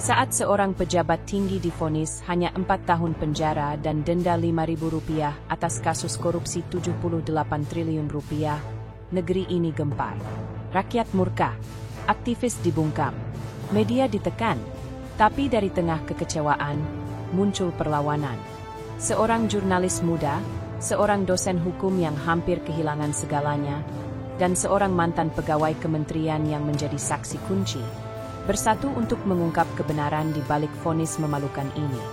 Saat seorang pejabat tinggi divonis hanya 4 tahun penjara dan denda Rp5.000 atas kasus korupsi Rp78 triliun, negeri ini gempar. Rakyat murka, aktivis dibungkam, media ditekan, tapi dari tengah kekecewaan, muncul perlawanan. Seorang jurnalis muda, seorang dosen hukum yang hampir kehilangan segalanya, dan seorang mantan pegawai kementerian yang menjadi saksi kunci, bersatu untuk mengungkap kebenaran di balik vonis memalukan ini.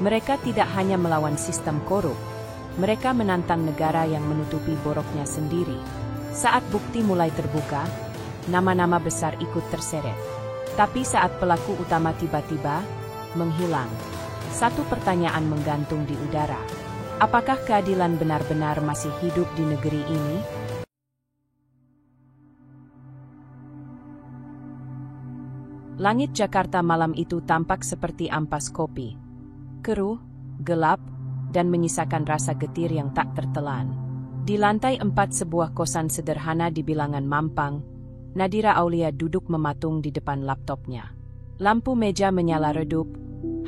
Mereka tidak hanya melawan sistem korup, mereka menantang negara yang menutupi boroknya sendiri. Saat bukti mulai terbuka, nama-nama besar ikut terseret. Tapi saat pelaku utama tiba-tiba menghilang, satu pertanyaan menggantung di udara. Apakah keadilan benar-benar masih hidup di negeri ini? Langit Jakarta malam itu tampak seperti ampas kopi. Keruh, gelap, dan menyisakan rasa getir yang tak tertelan. Di lantai 4 sebuah kosan sederhana di bilangan Mampang, Nadira Aulia duduk mematung di depan laptopnya. Lampu meja menyala redup,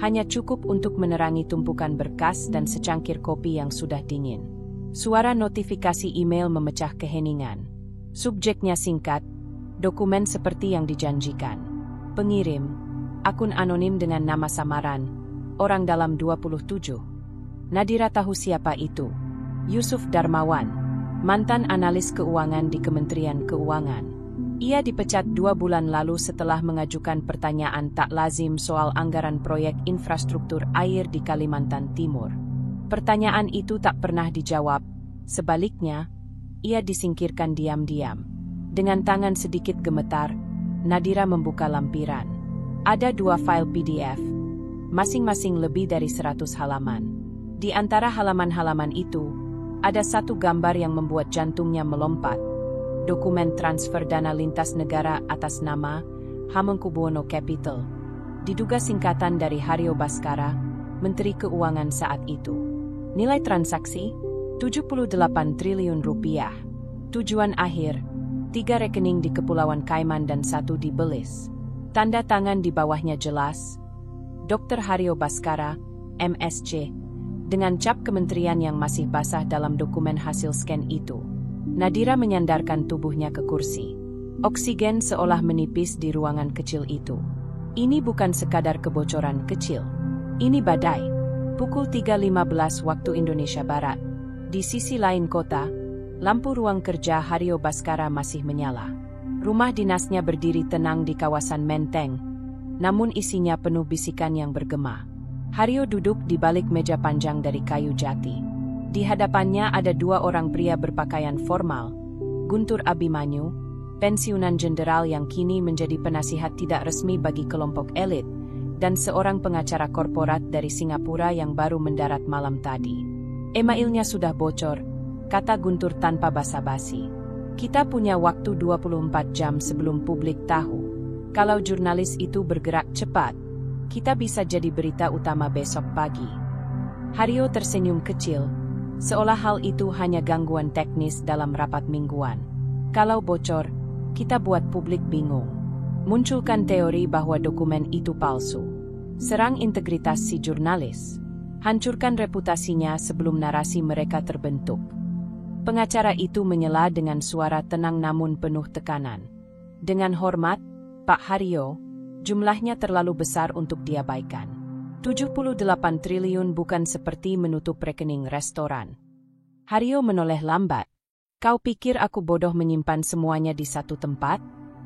hanya cukup untuk menerangi tumpukan berkas dan secangkir kopi yang sudah dingin. Suara notifikasi email memecah keheningan. Subjeknya singkat, dokumen seperti yang dijanjikan. Pengirim, akun anonim dengan nama samaran, orang dalam 27. Nadira tahu siapa itu. Yusuf Darmawan, mantan analis keuangan di Kementerian Keuangan. Ia dipecat 2 bulan lalu setelah mengajukan pertanyaan tak lazim soal anggaran proyek infrastruktur air di Kalimantan Timur. Pertanyaan itu tak pernah dijawab, sebaliknya, ia disingkirkan diam-diam. Dengan tangan sedikit gemetar, Nadira membuka lampiran. Ada 2 file PDF, masing-masing lebih dari 100 halaman. Di antara halaman-halaman itu, ada satu gambar yang membuat jantungnya melompat. Dokumen transfer dana lintas negara atas nama Hamengkubuwono Capital. Diduga singkatan dari Hario Bhaskara, Menteri Keuangan saat itu. Nilai transaksi, Rp78 triliun. Tujuan akhir, 3 rekening di Kepulauan Kaiman dan 1 di Belize. Tanda tangan di bawahnya jelas, Dr. Hario Bhaskara, MSc, dengan cap kementerian yang masih basah dalam dokumen hasil scan itu. Nadira menyandarkan tubuhnya ke kursi. Oksigen seolah menipis di ruangan kecil itu. Ini bukan sekadar kebocoran kecil. Ini badai. Pukul 3.15 waktu Indonesia Barat. Di sisi lain kota, lampu ruang kerja Hario Bhaskara masih menyala. Rumah dinasnya berdiri tenang di kawasan Menteng, namun isinya penuh bisikan yang bergema. Hario duduk di balik meja panjang dari kayu jati. Di hadapannya ada 2 orang pria berpakaian formal, Guntur Abimanyu, pensiunan jenderal yang kini menjadi penasihat tidak resmi bagi kelompok elit, dan seorang pengacara korporat dari Singapura yang baru mendarat malam tadi. Emailnya sudah bocor, kata Guntur tanpa basa-basi. Kita punya waktu 24 jam sebelum publik tahu. Kalau jurnalis itu bergerak cepat, kita bisa jadi berita utama besok pagi. Hario tersenyum kecil, seolah hal itu hanya gangguan teknis dalam rapat mingguan. Kalau bocor, kita buat publik bingung. Munculkan teori bahwa dokumen itu palsu. Serang integritas si jurnalis. Hancurkan reputasinya sebelum narasi mereka terbentuk. Pengacara itu menyela dengan suara tenang namun penuh tekanan. Dengan hormat, Pak Hario, jumlahnya terlalu besar untuk diabaikan. 78 triliun bukan seperti menutup rekening restoran. Hario menoleh lambat. Kau pikir aku bodoh menyimpan semuanya di satu tempat?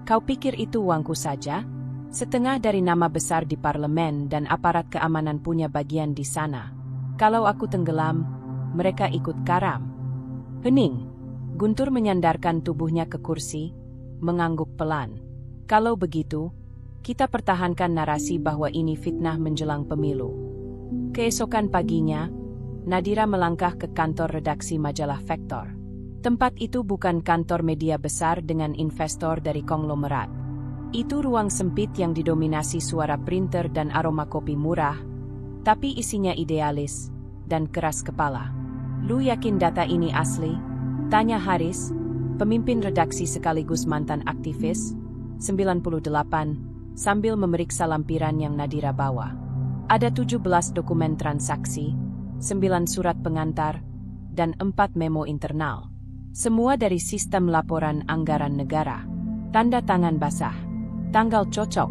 Kau pikir itu uangku saja? Setengah dari nama besar di parlemen dan aparat keamanan punya bagian di sana. Kalau aku tenggelam, mereka ikut karam. Hening. Guntur menyandarkan tubuhnya ke kursi, mengangguk pelan. Kalau begitu, kita pertahankan narasi bahwa ini fitnah menjelang pemilu. Keesokan paginya, Nadira melangkah ke kantor redaksi majalah Vektor. Tempat itu bukan kantor media besar dengan investor dari konglomerat. Itu ruang sempit yang didominasi suara printer dan aroma kopi murah, tapi isinya idealis dan keras kepala. Lu yakin data ini asli? Tanya Haris, pemimpin redaksi sekaligus mantan aktivis, 98, sambil memeriksa lampiran yang Nadira bawa. Ada 17 dokumen transaksi, 9 surat pengantar, dan 4 memo internal. Semua dari sistem laporan anggaran negara. Tanda tangan basah. Tanggal cocok.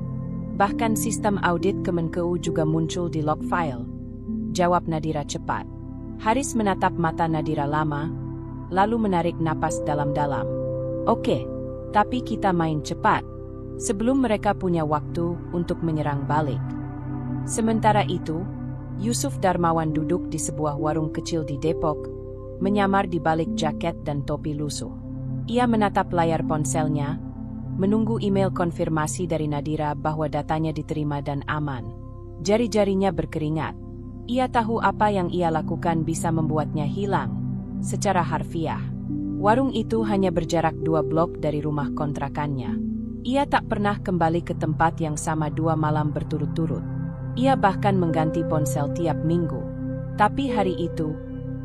Bahkan sistem audit Kemenkeu juga muncul di log file. Jawab Nadira cepat. Haris menatap mata Nadira lama, lalu menarik napas dalam-dalam. Oke, tapi kita main cepat. Sebelum mereka punya waktu untuk menyerang balik. Sementara itu, Yusuf Darmawan duduk di sebuah warung kecil di Depok, menyamar di balik jaket dan topi lusuh. Ia menatap layar ponselnya, menunggu email konfirmasi dari Nadira bahwa datanya diterima dan aman. Jari-jarinya berkeringat. Ia tahu apa yang ia lakukan bisa membuatnya hilang, secara harfiah. Warung itu hanya berjarak 2 blok dari rumah kontrakannya. Ia tak pernah kembali ke tempat yang sama 2 malam berturut-turut. Ia bahkan mengganti ponsel tiap minggu. Tapi hari itu,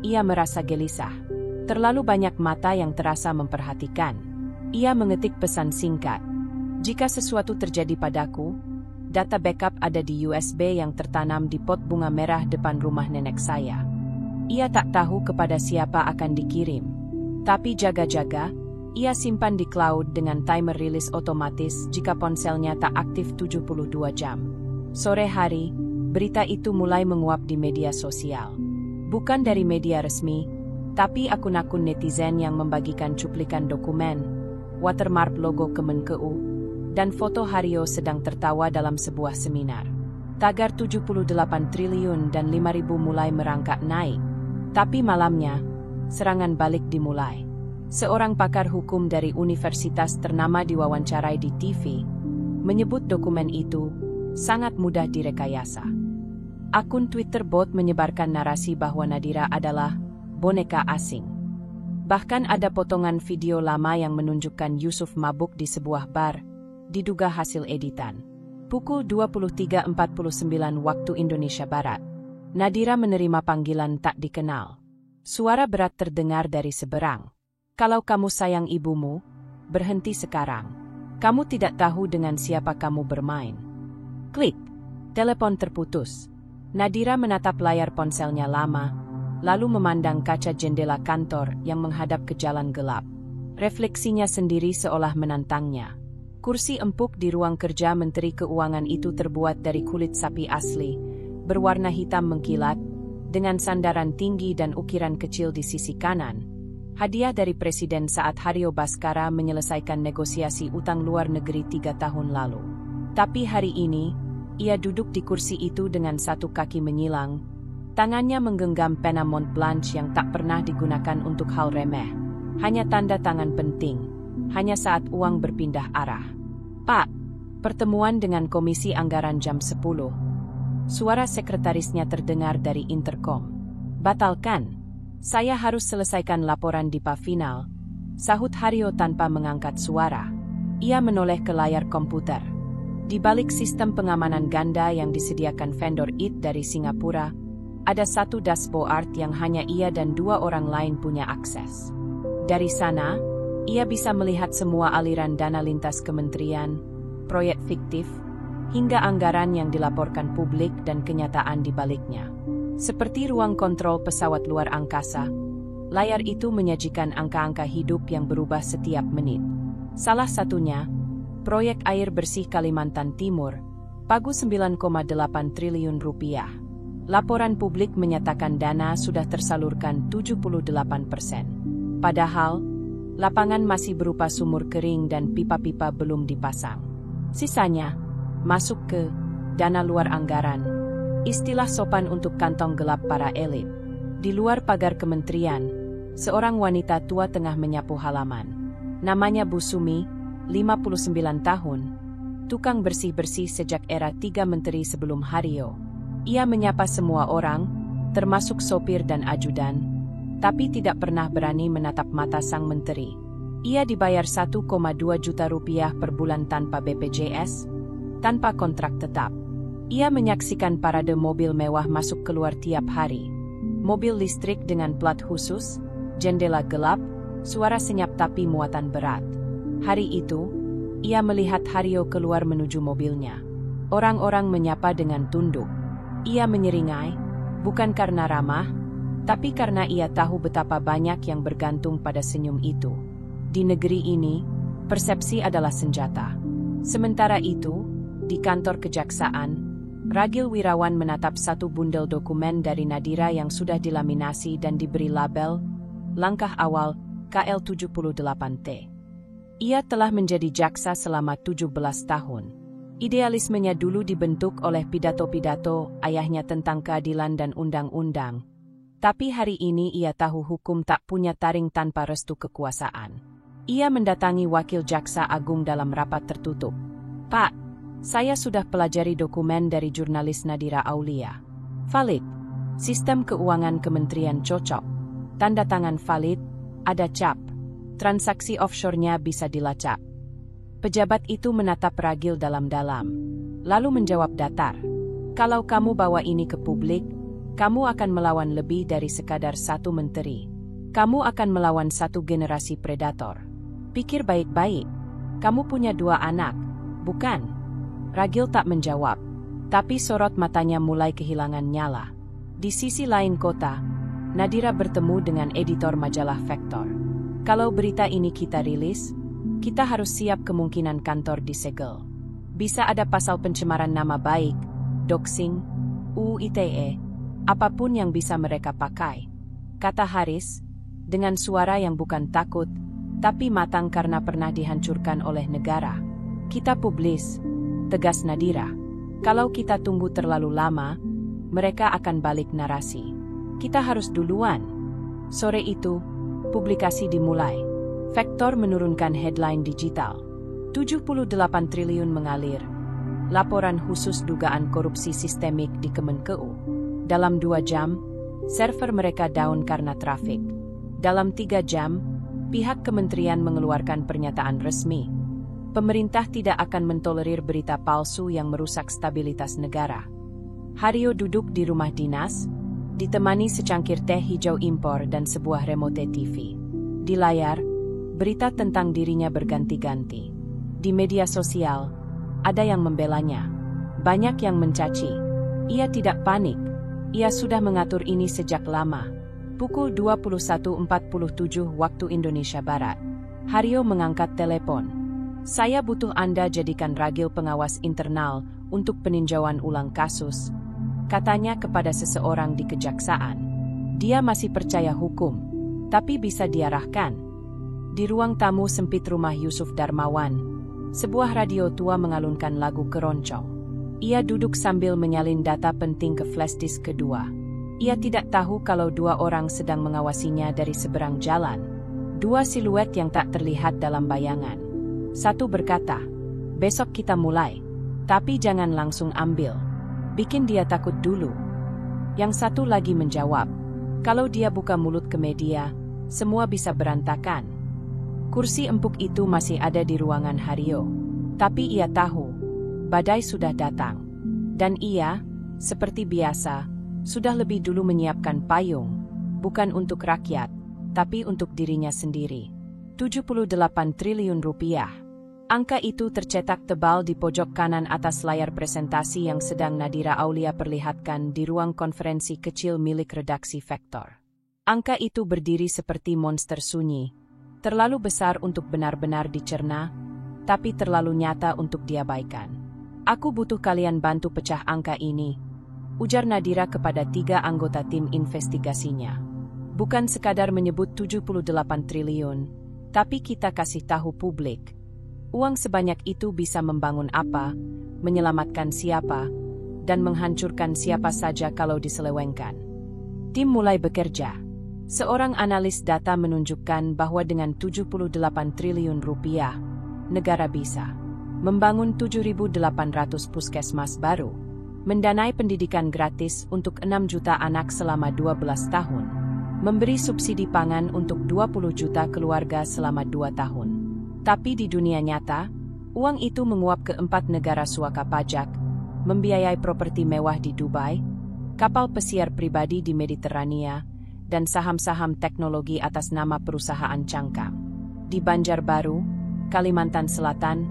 ia merasa gelisah. Terlalu banyak mata yang terasa memperhatikan. Ia mengetik pesan singkat. Jika sesuatu terjadi padaku, data backup ada di USB yang tertanam di pot bunga merah depan rumah nenek saya. Ia tak tahu kepada siapa akan dikirim. Tapi jaga-jaga, ia simpan di cloud dengan timer rilis otomatis jika ponselnya tak aktif 72 jam. Sore hari, berita itu mulai menguap di media sosial. Bukan dari media resmi, tapi akun-akun netizen yang membagikan cuplikan dokumen, watermark logo Kemenkeu, dan foto Haryo sedang tertawa dalam sebuah seminar. Tagar 78 triliun dan 5.000 mulai merangkak naik. Tapi malamnya, serangan balik dimulai. Seorang pakar hukum dari universitas ternama diwawancarai di TV, menyebut dokumen itu sangat mudah direkayasa. Akun Twitter bot menyebarkan narasi bahwa Nadira adalah boneka asing. Bahkan ada potongan video lama yang menunjukkan Yusuf mabuk di sebuah bar, diduga hasil editan. Pukul 23.49 waktu Indonesia Barat, Nadira menerima panggilan tak dikenal. Suara berat terdengar dari seberang. Kalau kamu sayang ibumu, berhenti sekarang. Kamu tidak tahu dengan siapa kamu bermain. Klik. Telepon terputus. Nadira menatap layar ponselnya lama, lalu memandang kaca jendela kantor yang menghadap ke jalan gelap. Refleksinya sendiri seolah menantangnya. Kursi empuk di ruang kerja Menteri Keuangan itu terbuat dari kulit sapi asli, berwarna hitam mengkilat, dengan sandaran tinggi dan ukiran kecil di sisi kanan. Hadiah dari Presiden saat Haryo Baskara menyelesaikan negosiasi utang luar negeri 3 tahun lalu. Tapi hari ini, ia duduk di kursi itu dengan satu kaki menyilang. Tangannya menggenggam pena Mont Blanc yang tak pernah digunakan untuk hal remeh. Hanya tanda tangan penting. Hanya saat uang berpindah arah. Pak, pertemuan dengan Komisi Anggaran jam 10. Suara sekretarisnya terdengar dari interkom. Batalkan. Saya harus selesaikan laporan di final, sahut Haryo tanpa mengangkat suara. Ia menoleh ke layar komputer. Di balik sistem pengamanan ganda yang disediakan vendor IT dari Singapura, ada satu dashboard yang hanya ia dan 2 orang lain punya akses. Dari sana, ia bisa melihat semua aliran dana lintas kementerian, proyek fiktif, hingga anggaran yang dilaporkan publik dan kenyataan di baliknya. Seperti ruang kontrol pesawat luar angkasa, layar itu menyajikan angka-angka hidup yang berubah setiap menit. Salah satunya, proyek air bersih Kalimantan Timur, pagu 9,8 triliun rupiah. Laporan publik menyatakan dana sudah tersalurkan 78%. Padahal, lapangan masih berupa sumur kering dan pipa-pipa belum dipasang. Sisanya, masuk ke dana luar anggaran, istilah sopan untuk kantong gelap para elit. Di luar pagar kementerian, seorang wanita tua tengah menyapu halaman. Namanya Bu Sumi, 59 tahun, tukang bersih-bersih sejak era 3 menteri sebelum Haryo. Ia menyapa semua orang, termasuk sopir dan ajudan, tapi tidak pernah berani menatap mata sang menteri. Ia dibayar 1,2 juta rupiah per bulan tanpa BPJS, tanpa kontrak tetap. Ia menyaksikan parade mobil mewah masuk keluar tiap hari. Mobil listrik dengan plat khusus, jendela gelap, suara senyap tapi muatan berat. Hari itu, Ia melihat Haryo keluar menuju mobilnya. Orang-orang menyapa dengan tunduk. Ia menyeringai, bukan karena ramah, tapi karena ia tahu betapa banyak yang bergantung pada senyum itu. Di negeri ini, persepsi adalah senjata. Sementara itu, di kantor kejaksaan, Ragil Wirawan menatap satu bundel dokumen dari Nadira yang sudah dilaminasi dan diberi label Langkah Awal KL78T. Ia telah menjadi jaksa selama 17 tahun. Idealismenya dulu dibentuk oleh pidato-pidato ayahnya tentang keadilan dan undang-undang. Tapi hari ini ia tahu hukum tak punya taring tanpa restu kekuasaan. Ia mendatangi wakil jaksa agung dalam rapat tertutup. "Pak, saya sudah pelajari dokumen dari jurnalis Nadira Aulia. Valid. Sistem keuangan kementerian cocok. Tanda tangan valid, ada cap. Transaksi offshore-nya bisa dilacak." Pejabat itu menatap Ragil dalam-dalam, lalu menjawab datar. "Kalau kamu bawa ini ke publik, kamu akan melawan lebih dari sekadar satu menteri. Kamu akan melawan satu generasi predator. Pikir baik-baik. Kamu punya 2 anak, bukan?" Ragil tak menjawab, tapi sorot matanya mulai kehilangan nyala. Di sisi lain kota, Nadira bertemu dengan editor majalah Vektor. "Kalau berita ini kita rilis, kita harus siap kemungkinan kantor disegel. Bisa ada pasal pencemaran nama baik, doxing, UU ITE, apapun yang bisa mereka pakai," kata Haris, dengan suara yang bukan takut, tapi matang karena pernah dihancurkan oleh negara. "Kita publis," tegas Nadira. "Kalau kita tunggu terlalu lama, mereka akan balik narasi. Kita harus duluan." Sore itu, publikasi dimulai. Vektor menurunkan headline digital. 78 triliun mengalir. Laporan khusus dugaan korupsi sistemik di Kemenkeu. Dalam 2 jam, server mereka down karena trafik. Dalam 3 jam, pihak kementerian mengeluarkan pernyataan resmi. Pemerintah tidak akan mentolerir berita palsu yang merusak stabilitas negara. Haryo duduk di rumah dinas, ditemani secangkir teh hijau impor dan sebuah remote TV. Di layar, berita tentang dirinya berganti-ganti. Di media sosial, ada yang membelanya. Banyak yang mencaci. Ia tidak panik. Ia sudah mengatur ini sejak lama. Pukul 21.47 waktu Indonesia Barat. Haryo mengangkat telepon. "Saya butuh Anda jadikan Ragil pengawas internal untuk peninjauan ulang kasus," katanya kepada seseorang di kejaksaan. Dia masih percaya hukum, tapi bisa diarahkan. Di ruang tamu sempit rumah Yusuf Darmawan, sebuah radio tua mengalunkan lagu keroncong. Ia duduk sambil menyalin data penting ke flash disk kedua. Ia tidak tahu kalau 2 orang sedang mengawasinya dari seberang jalan. 2 siluet yang tak terlihat dalam bayangan. Satu berkata, "Besok kita mulai, tapi jangan langsung ambil. Bikin dia takut dulu." Yang satu lagi menjawab, "Kalau dia buka mulut ke media, semua bisa berantakan." Kursi empuk itu masih ada di ruangan Haryo. Tapi ia tahu, badai sudah datang. Dan ia, seperti biasa, sudah lebih dulu menyiapkan payung, bukan untuk rakyat, tapi untuk dirinya sendiri. 78 triliun rupiah. Angka itu tercetak tebal di pojok kanan atas layar presentasi yang sedang Nadira Aulia perlihatkan di ruang konferensi kecil milik redaksi Vektor. Angka itu berdiri seperti monster sunyi, terlalu besar untuk benar-benar dicerna, tapi terlalu nyata untuk diabaikan. "Aku butuh kalian bantu pecah angka ini," ujar Nadira kepada 3 anggota tim investigasinya. "Bukan sekadar menyebut 78 triliun, tapi kita kasih tahu publik. Uang sebanyak itu bisa membangun apa, menyelamatkan siapa, dan menghancurkan siapa saja kalau diselewengkan." Tim mulai bekerja. Seorang analis data menunjukkan bahwa dengan 78 triliun rupiah, negara bisa membangun 7.800 puskesmas baru, mendanai pendidikan gratis untuk 6 juta anak selama 12 tahun, memberi subsidi pangan untuk 20 juta keluarga selama 2 tahun. Tapi di dunia nyata, uang itu menguap ke 4 negara suaka pajak, membiayai properti mewah di Dubai, kapal pesiar pribadi di Mediterania, dan saham-saham teknologi atas nama perusahaan cangkang. Di Banjarbaru, Kalimantan Selatan,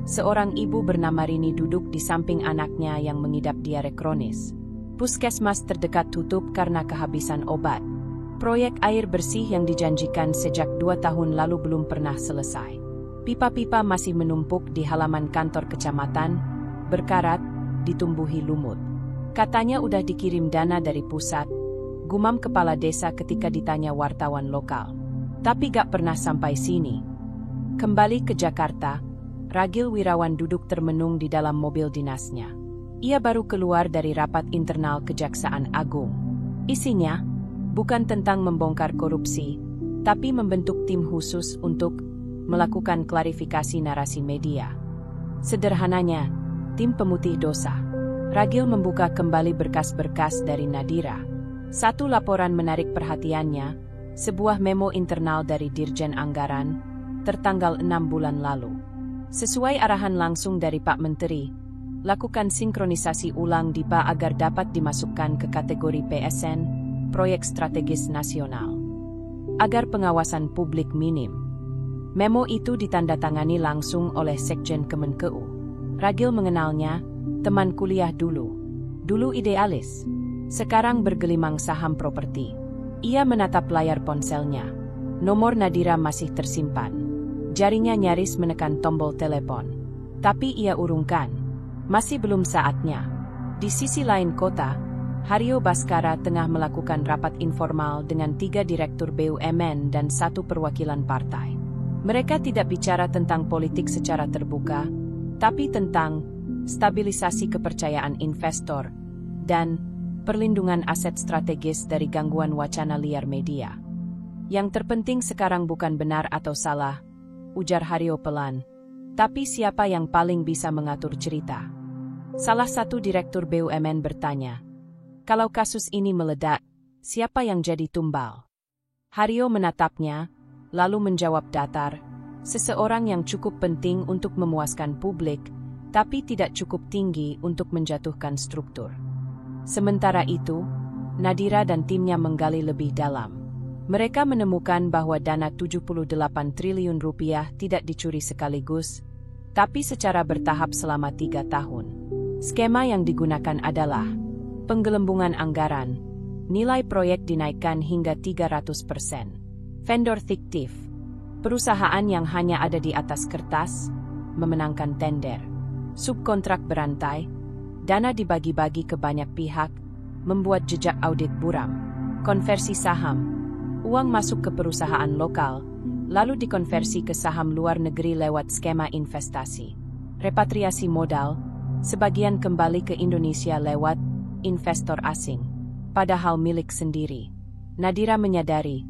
Seorang ibu bernama Rini duduk di samping anaknya yang mengidap diare kronis. Puskesmas terdekat tutup karena kehabisan obat. Proyek air bersih yang dijanjikan sejak 2 tahun lalu belum pernah selesai. Pipa-pipa masih menumpuk di halaman kantor kecamatan, berkarat, ditumbuhi lumut. Katanya udah dikirim dana dari pusat, gumam kepala desa ketika ditanya wartawan lokal. Tapi gak pernah sampai sini. Kembali ke Jakarta, Ragil Wirawan duduk termenung di dalam mobil dinasnya. Ia baru keluar dari rapat internal Kejaksaan Agung. Isinya bukan tentang membongkar korupsi, tapi membentuk tim khusus untuk melakukan klarifikasi narasi media. Sederhananya, tim pemutih dosa. Ragil membuka kembali berkas-berkas dari Nadira. Satu laporan menarik perhatiannya, sebuah memo internal dari Dirjen Anggaran, tertanggal 6 bulan lalu. Sesuai arahan langsung dari Pak Menteri, lakukan sinkronisasi ulang DIPA agar dapat dimasukkan ke kategori PSN, Proyek Strategis Nasional. Agar pengawasan publik minim. Memo itu ditandatangani langsung oleh Sekjen Kemenkeu. Ragil mengenalnya, teman kuliah dulu. Dulu idealis. Sekarang bergelimang saham properti. Ia menatap layar ponselnya. Nomor Nadira masih tersimpan. Jarinya nyaris menekan tombol telepon. Tapi ia urungkan. Masih belum saatnya. Di sisi lain kota, Hario Baskara tengah melakukan rapat informal dengan 3 direktur BUMN dan 1 perwakilan partai. Mereka tidak bicara tentang politik secara terbuka, tapi tentang stabilisasi kepercayaan investor dan perlindungan aset strategis dari gangguan wacana liar media. Yang terpenting sekarang bukan benar atau salah, ujar Hario pelan, tapi siapa yang paling bisa mengatur cerita? Salah satu direktur BUMN bertanya, kalau kasus ini meledak, siapa yang jadi tumbal? Hario menatapnya, lalu menjawab datar, seseorang yang cukup penting untuk memuaskan publik, tapi tidak cukup tinggi untuk menjatuhkan struktur. Sementara itu, Nadira dan timnya menggali lebih dalam. Mereka menemukan bahwa dana 78 triliun rupiah tidak dicuri sekaligus, tapi secara bertahap selama 3 tahun. Skema yang digunakan adalah penggelembungan anggaran, nilai proyek dinaikkan hingga 300%, vendor fiktif, perusahaan yang hanya ada di atas kertas, memenangkan tender, subkontrak berantai, dana dibagi-bagi ke banyak pihak, membuat jejak audit buram, konversi saham, uang masuk ke perusahaan lokal, lalu dikonversi ke saham luar negeri lewat skema investasi, repatriasi modal, sebagian kembali ke Indonesia lewat investor asing, padahal milik sendiri. Nadira menyadari,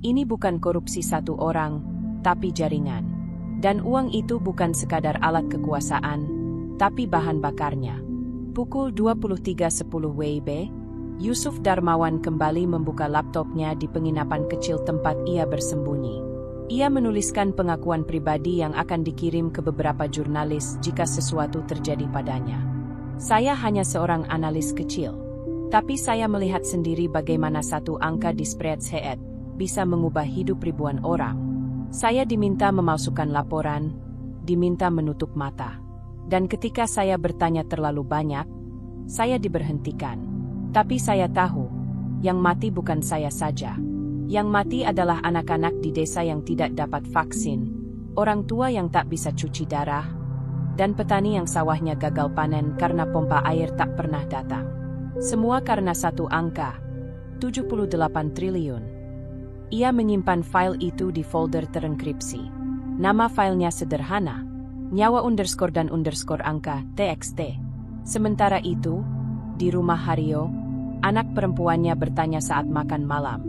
ini bukan korupsi satu orang, tapi jaringan. Dan uang itu bukan sekadar alat kekuasaan, tapi bahan bakarnya. Pukul 23.10 WIB, Yusuf Darmawan kembali membuka laptopnya di penginapan kecil tempat ia bersembunyi. Ia menuliskan pengakuan pribadi yang akan dikirim ke beberapa jurnalis jika sesuatu terjadi padanya. Saya hanya seorang analis kecil, tapi saya melihat sendiri bagaimana satu angka di spreadsheet bisa mengubah hidup ribuan orang. Saya diminta memalsukan laporan, diminta menutup mata. Dan ketika saya bertanya terlalu banyak, saya diberhentikan. Tapi saya tahu, yang mati bukan saya saja. Yang mati adalah anak-anak di desa yang tidak dapat vaksin, orang tua yang tak bisa cuci darah, dan petani yang sawahnya gagal panen karena pompa air tak pernah datang. Semua karena satu angka, 78 triliun. Ia menyimpan file itu di folder terenkripsi. Nama filenya sederhana, nyawa underscore dan underscore angka txt. Sementara itu, di rumah Hario, anak perempuannya bertanya saat makan malam,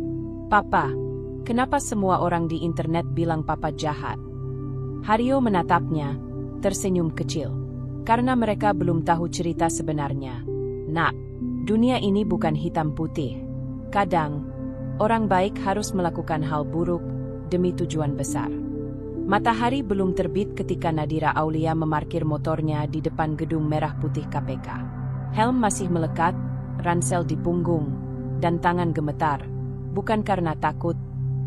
"Papa, kenapa semua orang di internet bilang Papa jahat?" Hario menatapnya, tersenyum kecil. Karena mereka belum tahu cerita sebenarnya. Nak, dunia ini bukan hitam putih. Kadang, orang baik harus melakukan hal buruk demi tujuan besar. Matahari belum terbit ketika Nadira Aulia memarkir motornya di depan gedung merah putih KPK. Helm masih melekat, ransel di punggung, dan tangan gemetar. Bukan karena takut,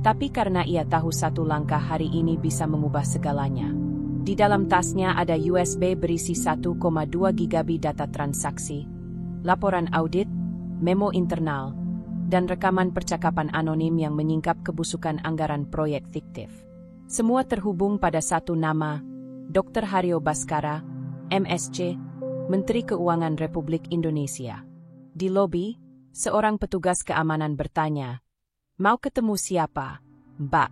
tapi karena ia tahu satu langkah hari ini bisa mengubah segalanya. Di dalam tasnya ada USB berisi 1,2 GB data transaksi, laporan audit, memo internal, dan rekaman percakapan anonim yang menyingkap kebusukan anggaran proyek fiktif. Semua terhubung pada satu nama, Dr. Haryo Baskara, MSc, Menteri Keuangan Republik Indonesia. Di lobi, seorang petugas keamanan bertanya, "Mau ketemu siapa, Mbak?"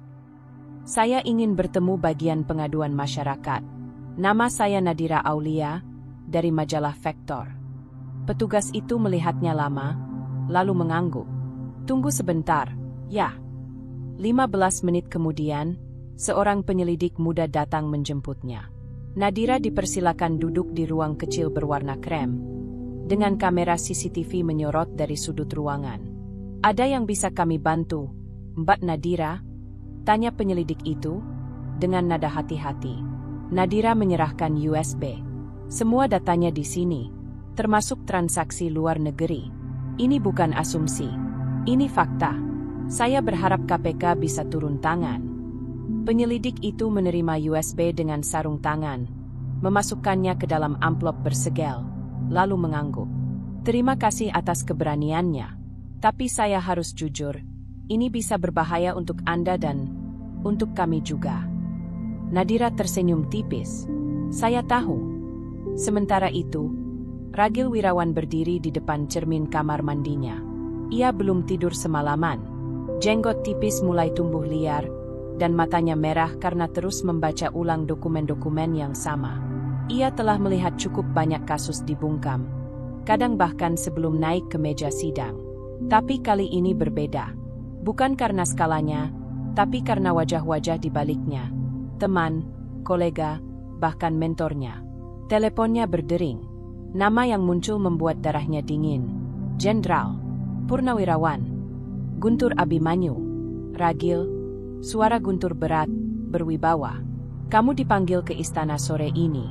"Saya ingin bertemu bagian pengaduan masyarakat. Nama saya Nadira Aulia, dari majalah Vektor." Petugas itu melihatnya lama, lalu mengangguk. "Tunggu sebentar, ya." 15 menit kemudian, seorang penyelidik muda datang menjemputnya. Nadira dipersilakan duduk di ruang kecil berwarna krem, dengan kamera CCTV menyorot dari sudut ruangan. "Ada yang bisa kami bantu, Mbak Nadira?" tanya penyelidik itu, dengan nada hati-hati. Nadira menyerahkan USB. "Semua datanya di sini, termasuk transaksi luar negeri. Ini bukan asumsi. Ini fakta. Saya berharap KPK bisa turun tangan." Penyelidik itu menerima USB dengan sarung tangan, memasukkannya ke dalam amplop bersegel, lalu mengangguk. "Terima kasih atas keberaniannya. Tapi saya harus jujur, ini bisa berbahaya untuk Anda dan untuk kami juga." Nadira tersenyum tipis. "Saya tahu." Sementara itu, Ragil Wirawan berdiri di depan cermin kamar mandinya. Ia belum tidur semalaman. Jenggot tipis mulai tumbuh liar, dan matanya merah karena terus membaca ulang dokumen-dokumen yang sama. Ia telah melihat cukup banyak kasus dibungkam, kadang bahkan sebelum naik ke meja sidang. Tapi kali ini berbeda. Bukan karena skalanya, tapi karena wajah-wajah di baliknya. Teman, kolega, bahkan mentornya. Teleponnya berdering. Nama yang muncul membuat darahnya dingin. Jenderal Purnawirawan Guntur Abimanyu. "Ragil," suara Guntur berat, berwibawa. "Kamu dipanggil ke istana sore ini.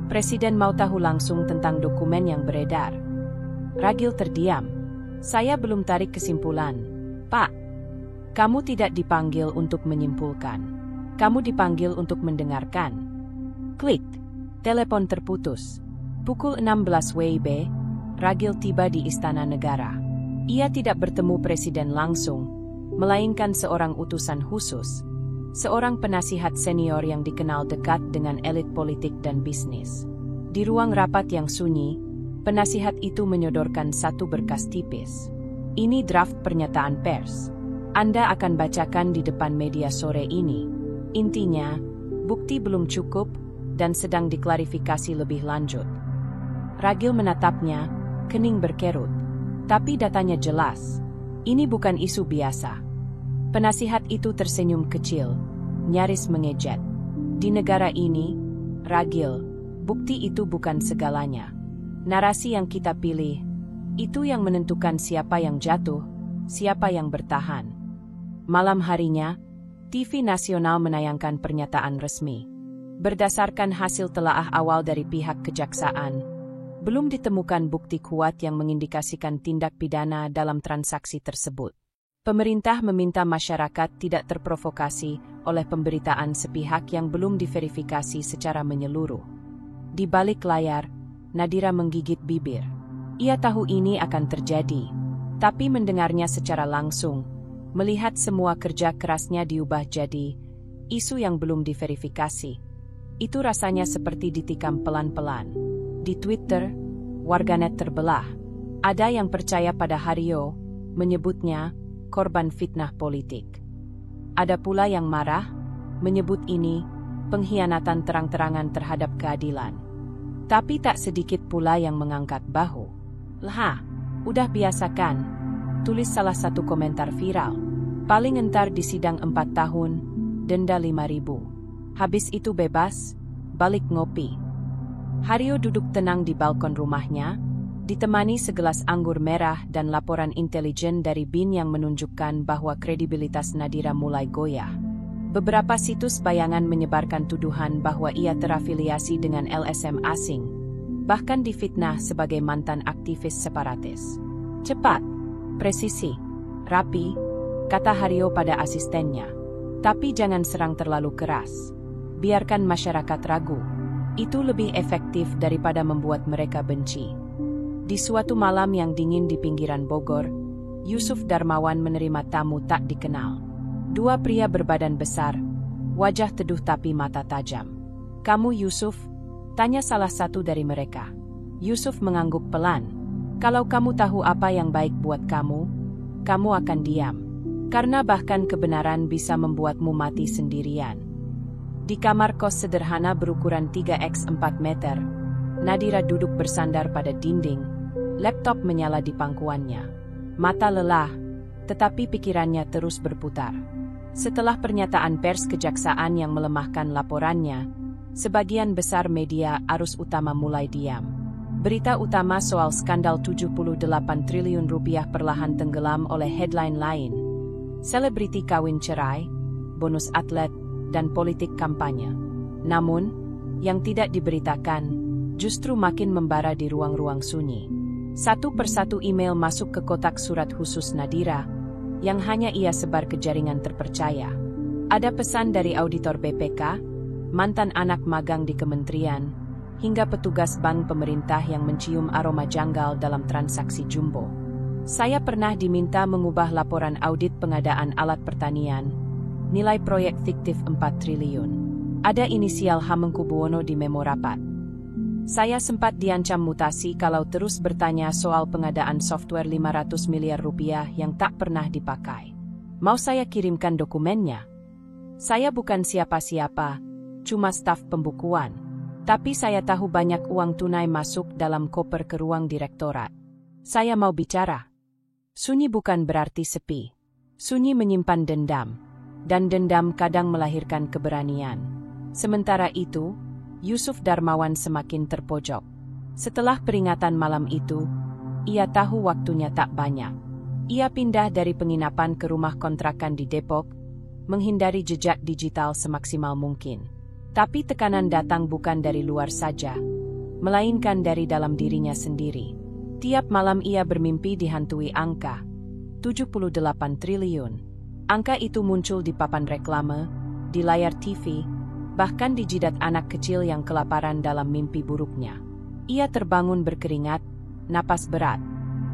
Presiden mau tahu langsung tentang dokumen yang beredar." Ragil terdiam. "Saya belum tarik kesimpulan, Pak." "Kamu tidak dipanggil untuk menyimpulkan. Kamu dipanggil untuk mendengarkan." Klik. Telepon terputus. Pukul 16 WIB, Ragil tiba di Istana Negara. Ia tidak bertemu presiden langsung, melainkan seorang utusan khusus, seorang penasihat senior yang dikenal dekat dengan elit politik dan bisnis. Di ruang rapat yang sunyi, penasihat itu menyodorkan satu berkas tipis. "Ini draft pernyataan pers. Anda akan bacakan di depan media sore ini. Intinya, bukti belum cukup dan sedang diklarifikasi lebih lanjut." Ragil menatapnya, kening berkerut. Tapi datanya jelas. Ini bukan isu biasa. Penasihat itu tersenyum kecil, nyaris mengejek. "Di negara ini, Ragil, bukti itu bukan segalanya. Narasi yang kita pilih, itu yang menentukan siapa yang jatuh, siapa yang bertahan." Malam harinya, TV nasional menayangkan pernyataan resmi. Berdasarkan hasil telaah awal dari pihak kejaksaan, belum ditemukan bukti kuat yang mengindikasikan tindak pidana dalam transaksi tersebut. Pemerintah meminta masyarakat tidak terprovokasi oleh pemberitaan sepihak yang belum diverifikasi secara menyeluruh. Di balik layar, Nadira menggigit bibir. Ia tahu ini akan terjadi, tapi mendengarnya secara langsung, melihat semua kerja kerasnya diubah jadi isu yang belum diverifikasi, itu rasanya seperti ditikam pelan-pelan. Di Twitter, warganet terbelah. Ada yang percaya pada Haryo, menyebutnya korban fitnah politik. Ada pula yang marah, menyebut ini pengkhianatan terang-terangan terhadap keadilan. Tapi tak sedikit pula yang mengangkat bahu. "Lah, udah biasakan," tulis salah satu komentar viral. "Paling entar di sidang 4 tahun, denda 5.000. Habis itu bebas, balik ngopi." Haryo duduk tenang di balkon rumahnya, ditemani segelas anggur merah dan laporan intelijen dari BIN yang menunjukkan bahwa kredibilitas Nadira mulai goyah. Beberapa situs bayangan menyebarkan tuduhan bahwa ia terafiliasi dengan LSM asing, bahkan difitnah sebagai mantan aktivis separatis. "Cepat, presisi, rapi," kata Haryo pada asistennya. "Tapi jangan serang terlalu keras." Biarkan masyarakat ragu. Itu lebih efektif daripada membuat mereka benci. Di suatu malam yang dingin di pinggiran Bogor, Yusuf Darmawan menerima tamu tak dikenal. Dua pria berbadan besar, wajah teduh tapi mata tajam. "Kamu Yusuf?" tanya salah satu dari mereka. Yusuf mengangguk pelan. "Kalau kamu tahu apa yang baik buat kamu, kamu akan diam. Karena bahkan kebenaran bisa membuatmu mati sendirian." Di kamar kos sederhana berukuran 3x4 meter, Nadira duduk bersandar pada dinding, laptop menyala di pangkuannya. Mata lelah, tetapi pikirannya terus berputar. Setelah pernyataan pers kejaksaan yang melemahkan laporannya, sebagian besar media arus utama mulai diam. Berita utama soal skandal 78 triliun rupiah perlahan tenggelam oleh headline lain. Selebriti kawin cerai, bonus atlet, dan politik kampanye. Namun, yang tidak diberitakan justru makin membara di ruang-ruang sunyi. Satu persatu email masuk ke kotak surat khusus Nadira, yang hanya ia sebar ke jaringan terpercaya. Ada pesan dari auditor BPK, mantan anak magang di kementerian, hingga petugas bank pemerintah yang mencium aroma janggal dalam transaksi jumbo. "Saya pernah diminta mengubah laporan audit pengadaan alat pertanian, nilai proyek fiktif 4 triliun. Ada inisial Hamengkubuwono di memo rapat. Saya sempat diancam mutasi kalau terus bertanya soal pengadaan software 500 miliar rupiah yang tak pernah dipakai. Mau saya kirimkan dokumennya? Saya bukan siapa-siapa, cuma staf pembukuan. Tapi saya tahu banyak uang tunai masuk dalam koper ke ruang direktorat. Saya mau bicara." Sunyi bukan berarti sepi. Sunyi menyimpan dendam. Dan dendam kadang melahirkan keberanian. Sementara itu, Yusuf Darmawan semakin terpojok. Setelah peringatan malam itu, ia tahu waktunya tak banyak. Ia pindah dari penginapan ke rumah kontrakan di Depok, menghindari jejak digital semaksimal mungkin. Tapi tekanan datang bukan dari luar saja, melainkan dari dalam dirinya sendiri. Tiap malam ia bermimpi dihantui angka 78 triliun. Angka itu muncul di papan reklame, di layar TV, bahkan di jidat anak kecil yang kelaparan dalam mimpi buruknya. Ia terbangun berkeringat, napas berat.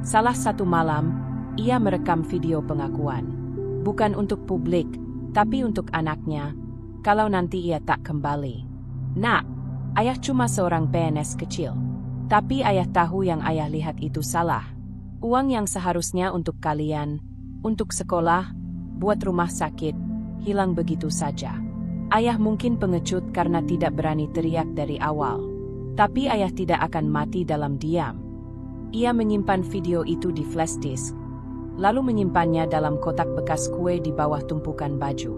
Salah satu malam, ia merekam video pengakuan. Bukan untuk publik, tapi untuk anaknya, kalau nanti ia tak kembali. "Nak, ayah cuma seorang PNS kecil. Tapi ayah tahu yang ayah lihat itu salah. Uang yang seharusnya untuk kalian, untuk sekolah, buat rumah sakit, hilang begitu saja. Ayah mungkin pengecut karena tidak berani teriak dari awal. Tapi ayah tidak akan mati dalam diam." Ia menyimpan video itu di flash disk, lalu menyimpannya dalam kotak bekas kue di bawah tumpukan baju.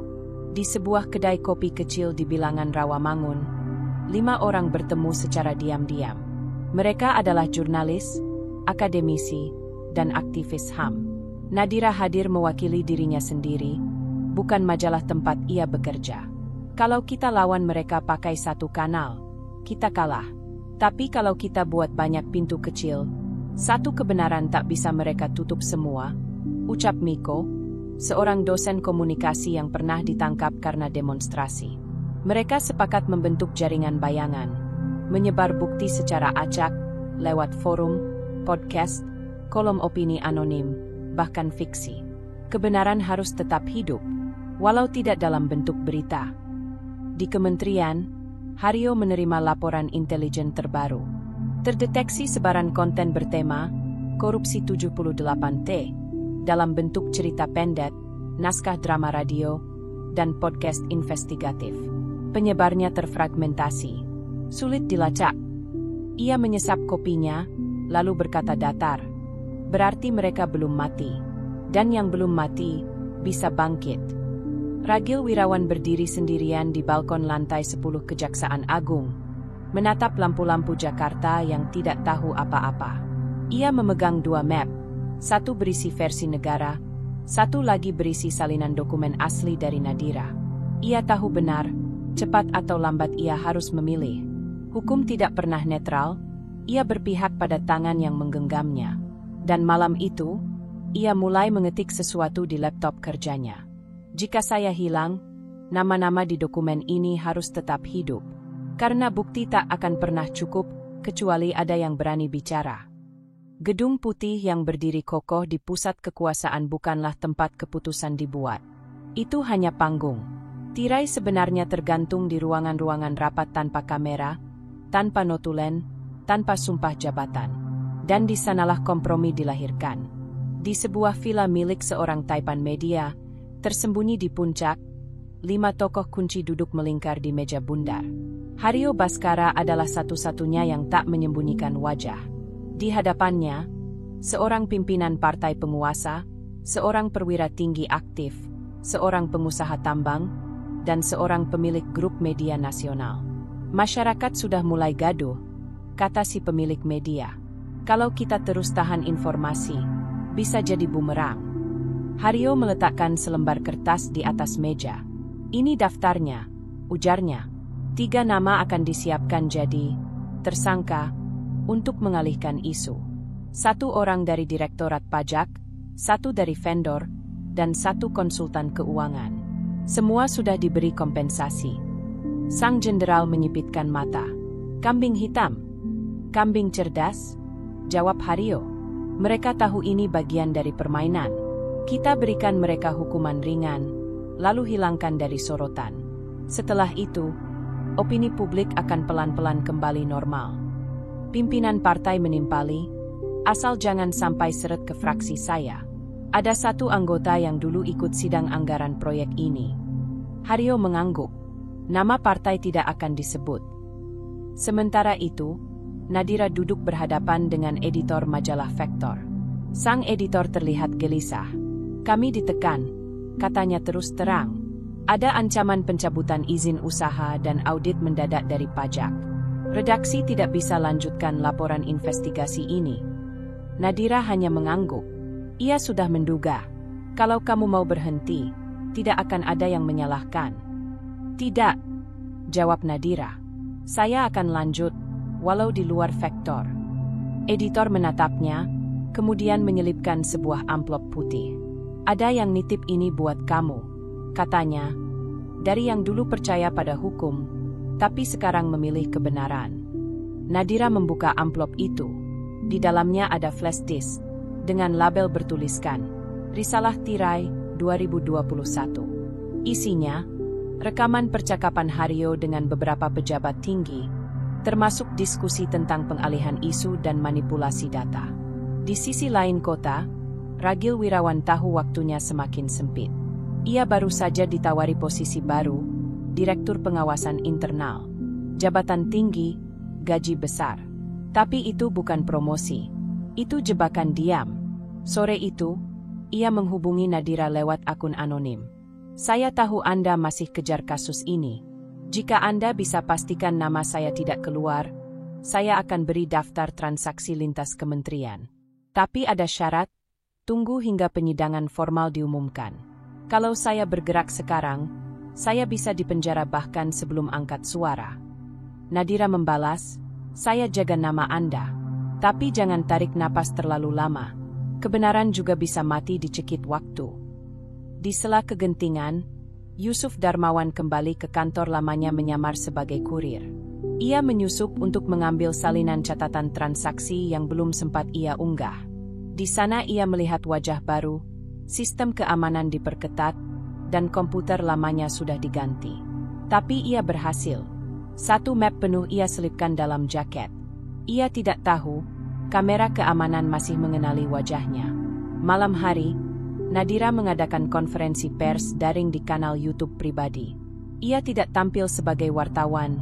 Di sebuah kedai kopi kecil di bilangan Rawamangun, 5 orang bertemu secara diam-diam. Mereka adalah jurnalis, akademisi, dan aktivis HAM. Nadira hadir mewakili dirinya sendiri, bukan majalah tempat ia bekerja. "Kalau kita lawan mereka pakai satu kanal, kita kalah. Tapi kalau kita buat banyak pintu kecil, satu kebenaran tak bisa mereka tutup semua," ucap Miko, seorang dosen komunikasi yang pernah ditangkap karena demonstrasi. Mereka sepakat membentuk jaringan bayangan, menyebar bukti secara acak, lewat forum, podcast, kolom opini anonim, bahkan fiksi. Kebenaran harus tetap hidup, walau tidak dalam bentuk berita. Di kementerian, Haryo menerima laporan intelijen terbaru. Terdeteksi sebaran konten bertema korupsi 78T dalam bentuk cerita pendek, naskah drama radio, dan podcast investigatif. Penyebarnya terfragmentasi, sulit dilacak. Ia menyesap kopinya, lalu berkata datar, "Berarti mereka belum mati. Dan yang belum mati, bisa bangkit." Ragil Wirawan berdiri sendirian di balkon lantai 10 Kejaksaan Agung, menatap lampu-lampu Jakarta yang tidak tahu apa-apa. Ia memegang 2 map, satu berisi versi negara, satu lagi berisi salinan dokumen asli dari Nadira. Ia tahu benar, cepat atau lambat ia harus memilih. Hukum tidak pernah netral, ia berpihak pada tangan yang menggenggamnya. Dan malam itu, ia mulai mengetik sesuatu di laptop kerjanya. "Jika saya hilang, nama-nama di dokumen ini harus tetap hidup. Karena bukti tak akan pernah cukup, kecuali ada yang berani bicara. Gedung Putih yang berdiri kokoh di pusat kekuasaan bukanlah tempat keputusan dibuat. Itu hanya panggung. Tirai sebenarnya tergantung di ruangan-ruangan rapat tanpa kamera, tanpa notulen, tanpa sumpah jabatan. Dan di sanalah kompromi dilahirkan. Di sebuah villa milik seorang taipan media, tersembunyi di puncak, 5 tokoh kunci duduk melingkar di meja bundar. Hario Bhaskara adalah satu-satunya yang tak menyembunyikan wajah. Di hadapannya, seorang pimpinan partai penguasa, seorang perwira tinggi aktif, seorang pengusaha tambang, dan seorang pemilik grup media nasional. Masyarakat sudah mulai gaduh, kata si pemilik media. Kalau kita terus tahan informasi, bisa jadi bumerang. Hario meletakkan selembar kertas di atas meja. Ini daftarnya, ujarnya. 3 nama akan disiapkan jadi tersangka untuk mengalihkan isu. 1 orang dari Direktorat Pajak, 1 dari vendor, dan 1 konsultan keuangan. Semua sudah diberi kompensasi. Sang jenderal menyipitkan mata. Kambing hitam. Kambing cerdas? Jawab Hario. Mereka tahu ini bagian dari permainan. Kita berikan mereka hukuman ringan, lalu hilangkan dari sorotan. Setelah itu, opini publik akan pelan-pelan kembali normal. Pimpinan partai menimpali, asal jangan sampai seret ke fraksi saya. Ada 1 anggota yang dulu ikut sidang anggaran proyek ini. Hario mengangguk. Nama partai tidak akan disebut. Sementara itu, Nadira duduk berhadapan dengan editor majalah Vektor. Sang editor terlihat gelisah. Kami ditekan, katanya terus terang. Ada ancaman pencabutan izin usaha dan audit mendadak dari pajak. Redaksi tidak bisa lanjutkan laporan investigasi ini. Nadira hanya mengangguk. Ia sudah menduga, kalau kamu mau berhenti, tidak akan ada yang menyalahkan. Tidak, jawab Nadira. Saya akan lanjut, walau di luar Vektor. Editor menatapnya, kemudian menyelipkan sebuah amplop putih. Ada yang nitip ini buat kamu, katanya, dari yang dulu percaya pada hukum, tapi sekarang memilih kebenaran. Nadira membuka amplop itu. Di dalamnya ada flash disk dengan label bertuliskan Risalah Tirai 2021. Isinya, rekaman percakapan Hario dengan beberapa pejabat tinggi, termasuk diskusi tentang pengalihan isu dan manipulasi data. Di sisi lain kota, Ragil Wirawan tahu waktunya semakin sempit. Ia baru saja ditawari posisi baru, Direktur Pengawasan Internal, jabatan tinggi, gaji besar. Tapi itu bukan promosi. Itu jebakan diam. Sore itu, ia menghubungi Nadira lewat akun anonim. Saya tahu Anda masih kejar kasus ini. Jika Anda bisa pastikan nama saya tidak keluar, saya akan beri daftar transaksi lintas kementerian. Tapi ada syarat, tunggu hingga penyidangan formal diumumkan. Kalau saya bergerak sekarang, saya bisa dipenjara bahkan sebelum angkat suara. Nadira membalas, saya jaga nama Anda. Tapi jangan tarik napas terlalu lama. Kebenaran juga bisa mati dicekik waktu. Di sela kegentingan, Yusuf Darmawan kembali ke kantor lamanya menyamar sebagai kurir. Ia menyusup untuk mengambil salinan catatan transaksi yang belum sempat ia unggah. Di sana ia melihat wajah baru, sistem keamanan diperketat, dan komputer lamanya sudah diganti. Tapi ia berhasil. 1 map penuh ia selipkan dalam jaket. Ia tidak tahu, kamera keamanan masih mengenali wajahnya. Malam hari, Nadira mengadakan konferensi pers daring di kanal YouTube pribadi. Ia tidak tampil sebagai wartawan,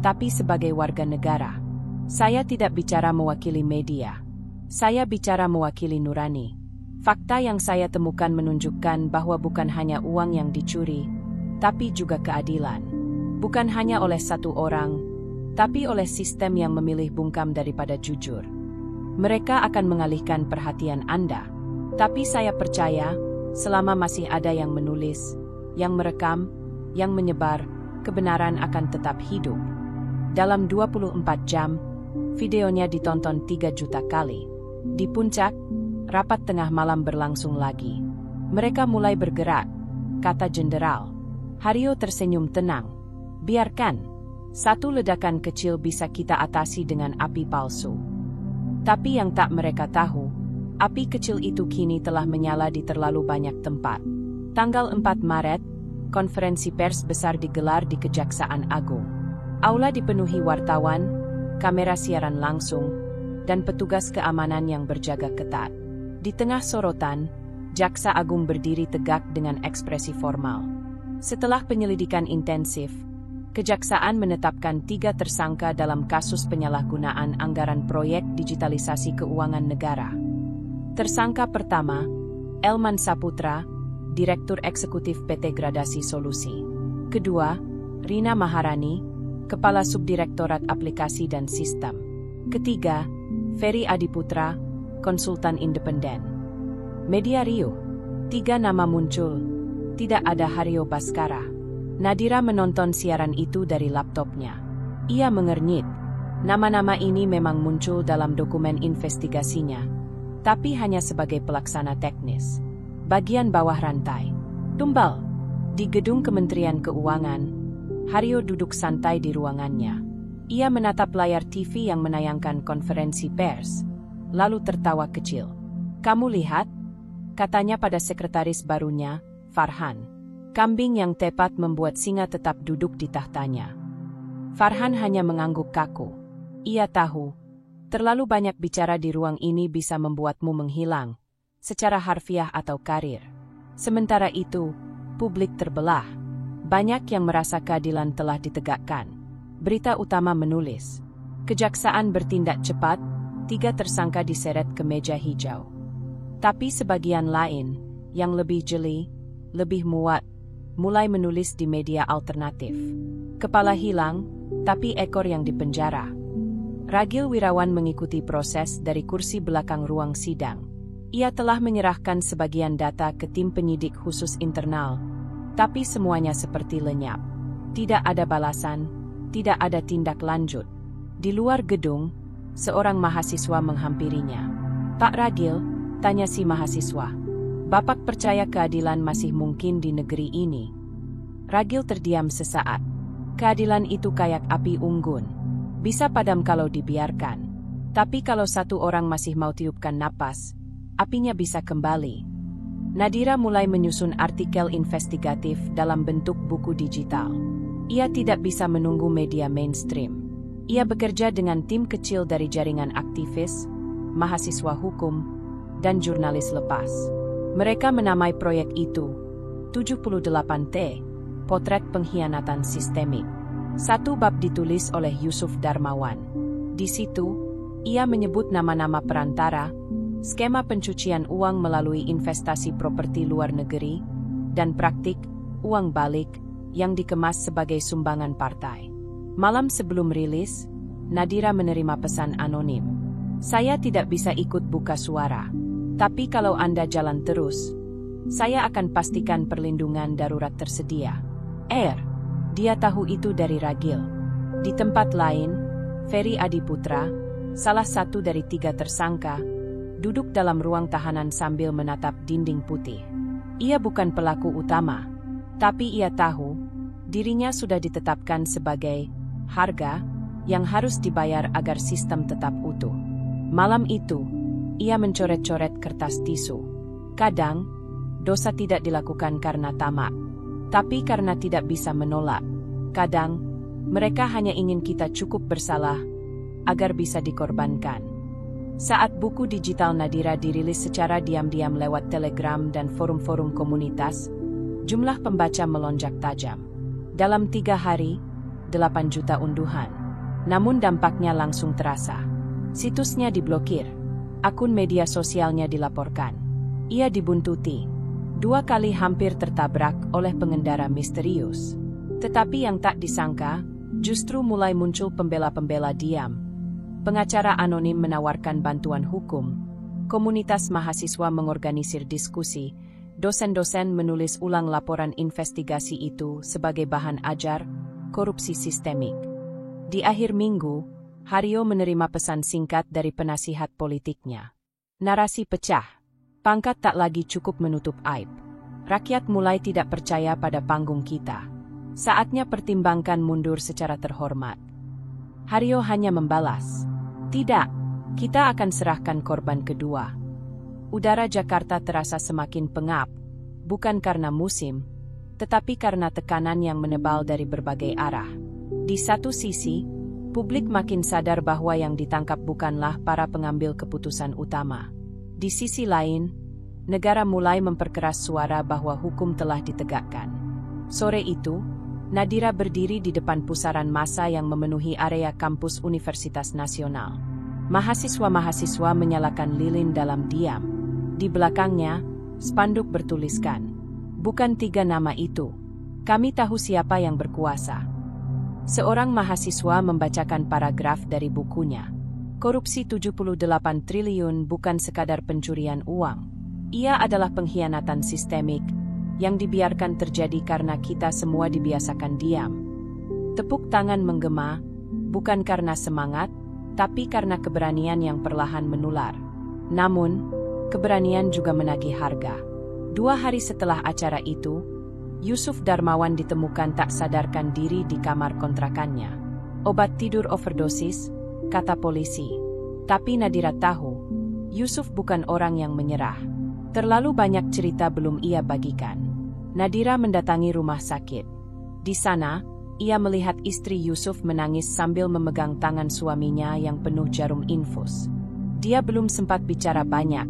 tapi sebagai warga negara. Saya tidak bicara mewakili media. Saya bicara mewakili nurani. Fakta yang saya temukan menunjukkan bahwa bukan hanya uang yang dicuri, tapi juga keadilan. Bukan hanya oleh 1 orang, tapi oleh sistem yang memilih bungkam daripada jujur. Mereka akan mengalihkan perhatian Anda. Tapi saya percaya, selama masih ada yang menulis, yang merekam, yang menyebar, kebenaran akan tetap hidup. Dalam 24 jam, videonya ditonton 3 juta kali. Di puncak, rapat tengah malam berlangsung lagi. Mereka mulai bergerak, kata jenderal. Haryo tersenyum tenang. Biarkan. Satu ledakan kecil bisa kita atasi dengan api palsu. Tapi yang tak mereka tahu, api kecil itu kini telah menyala di terlalu banyak tempat. Tanggal 4 Maret, konferensi pers besar digelar di Kejaksaan Agung. Aula dipenuhi wartawan, kamera siaran langsung, dan petugas keamanan yang berjaga ketat. Di tengah sorotan, Jaksa Agung berdiri tegak dengan ekspresi formal. Setelah penyelidikan intensif, Kejaksaan menetapkan 3 tersangka dalam kasus penyalahgunaan anggaran proyek digitalisasi keuangan negara. Tersangka pertama, Elman Saputra, Direktur Eksekutif PT Gradasi Solusi. Kedua, Rina Maharani, Kepala Subdirektorat Aplikasi dan Sistem. Ketiga, Ferry Adiputra, Konsultan Independen. Media riuh. 3 nama muncul. Tidak ada Haryo Baskara. Nadira menonton siaran itu dari laptopnya. Ia mengernyit. Nama-nama ini memang muncul dalam dokumen investigasinya, tapi hanya sebagai pelaksana teknis. Bagian bawah rantai. Tumbal. Di gedung Kementerian Keuangan, Haryo duduk santai di ruangannya. Ia menatap layar TV yang menayangkan konferensi pers, lalu tertawa kecil. "Kamu lihat?" katanya pada sekretaris barunya, Farhan. Kambing yang tepat membuat singa tetap duduk di tahtanya. Farhan hanya mengangguk kaku. Ia tahu, terlalu banyak bicara di ruang ini bisa membuatmu menghilang, secara harfiah atau karir. Sementara itu, publik terbelah. Banyak yang merasa keadilan telah ditegakkan. Berita utama menulis, Kejaksaan bertindak cepat, 3 tersangka diseret ke meja hijau. Tapi sebagian lain, yang lebih jeli, lebih muat, mulai menulis di media alternatif. Kepala hilang, tapi ekor yang dipenjara. Ragil Wirawan mengikuti proses dari kursi belakang ruang sidang. Ia telah menyerahkan sebagian data ke tim penyidik khusus internal, tapi semuanya seperti lenyap. Tidak ada balasan, tidak ada tindak lanjut. Di luar gedung, seorang mahasiswa menghampirinya. "Pak Ragil," tanya si mahasiswa, "Bapak percaya keadilan masih mungkin di negeri ini?" Ragil terdiam sesaat. Keadilan itu kayak api unggun. Bisa padam kalau dibiarkan. Tapi kalau satu orang masih mau tiupkan napas, apinya bisa kembali. Nadira mulai menyusun artikel investigatif dalam bentuk buku digital. Ia tidak bisa menunggu media mainstream. Ia bekerja dengan tim kecil dari jaringan aktivis, mahasiswa hukum, dan jurnalis lepas. Mereka menamai proyek itu 78T, Potret Pengkhianatan Sistemik. 1 bab ditulis oleh Yusuf Darmawan. Di situ, ia menyebut nama-nama perantara, skema pencucian uang melalui investasi properti luar negeri, dan praktik uang balik yang dikemas sebagai sumbangan partai. Malam sebelum rilis, Nadira menerima pesan anonim. "Saya tidak bisa ikut buka suara. Tapi kalau Anda jalan terus, saya akan pastikan perlindungan darurat tersedia." Dia tahu itu dari Ragil. Di tempat lain, Ferry Adiputra, salah satu dari 3 tersangka, duduk dalam ruang tahanan sambil menatap dinding putih. Ia bukan pelaku utama, tapi ia tahu dirinya sudah ditetapkan sebagai harga yang harus dibayar agar sistem tetap utuh. Malam itu, ia mencoret-coret kertas tisu. Kadang, dosa tidak dilakukan karena tamak, tapi karena tidak bisa menolak. Kadang, mereka hanya ingin kita cukup bersalah agar bisa dikorbankan. Saat buku digital Nadira dirilis secara diam-diam lewat Telegram dan forum-forum komunitas, jumlah pembaca melonjak tajam. Dalam 3 hari, 8 juta unduhan. Namun dampaknya langsung terasa. Situsnya diblokir. Akun media sosialnya dilaporkan. Ia dibuntuti. 2 kali hampir tertabrak oleh pengendara misterius. Tetapi yang tak disangka, justru mulai muncul pembela-pembela diam. Pengacara anonim menawarkan bantuan hukum. Komunitas mahasiswa mengorganisir diskusi. Dosen-dosen menulis ulang laporan investigasi itu sebagai bahan ajar korupsi sistemik. Di akhir minggu, Haryo menerima pesan singkat dari penasihat politiknya. Narasi pecah. Pangkat tak lagi cukup menutup aib. Rakyat mulai tidak percaya pada panggung kita. Saatnya pertimbangkan mundur secara terhormat. Haryo hanya membalas, "Tidak, kita akan serahkan korban kedua." Udara Jakarta terasa semakin pengap, bukan karena musim, tetapi karena tekanan yang menebal dari berbagai arah. Di satu sisi, publik makin sadar bahwa yang ditangkap bukanlah para pengambil keputusan utama. Di sisi lain, negara mulai memperkeras suara bahwa hukum telah ditegakkan. Sore itu, Nadira berdiri di depan pusaran massa yang memenuhi area kampus Universitas Nasional. Mahasiswa-mahasiswa menyalakan lilin dalam diam. Di belakangnya, spanduk bertuliskan, "Bukan 3 nama itu. Kami tahu siapa yang berkuasa." Seorang mahasiswa membacakan paragraf dari bukunya. Korupsi 78 triliun bukan sekadar pencurian uang. Ia adalah pengkhianatan sistemik yang dibiarkan terjadi karena kita semua dibiasakan diam. Tepuk tangan menggema, bukan karena semangat, tapi karena keberanian yang perlahan menular. Namun, keberanian juga menagih harga. 2 hari setelah acara itu, Yusuf Darmawan ditemukan tak sadarkan diri di kamar kontrakannya. "Obat tidur overdosis," kata polisi. Tapi Nadira tahu, Yusuf bukan orang yang menyerah. Terlalu banyak cerita belum ia bagikan. Nadira mendatangi rumah sakit. Di sana, ia melihat istri Yusuf menangis sambil memegang tangan suaminya yang penuh jarum infus. "Dia belum sempat bicara banyak,"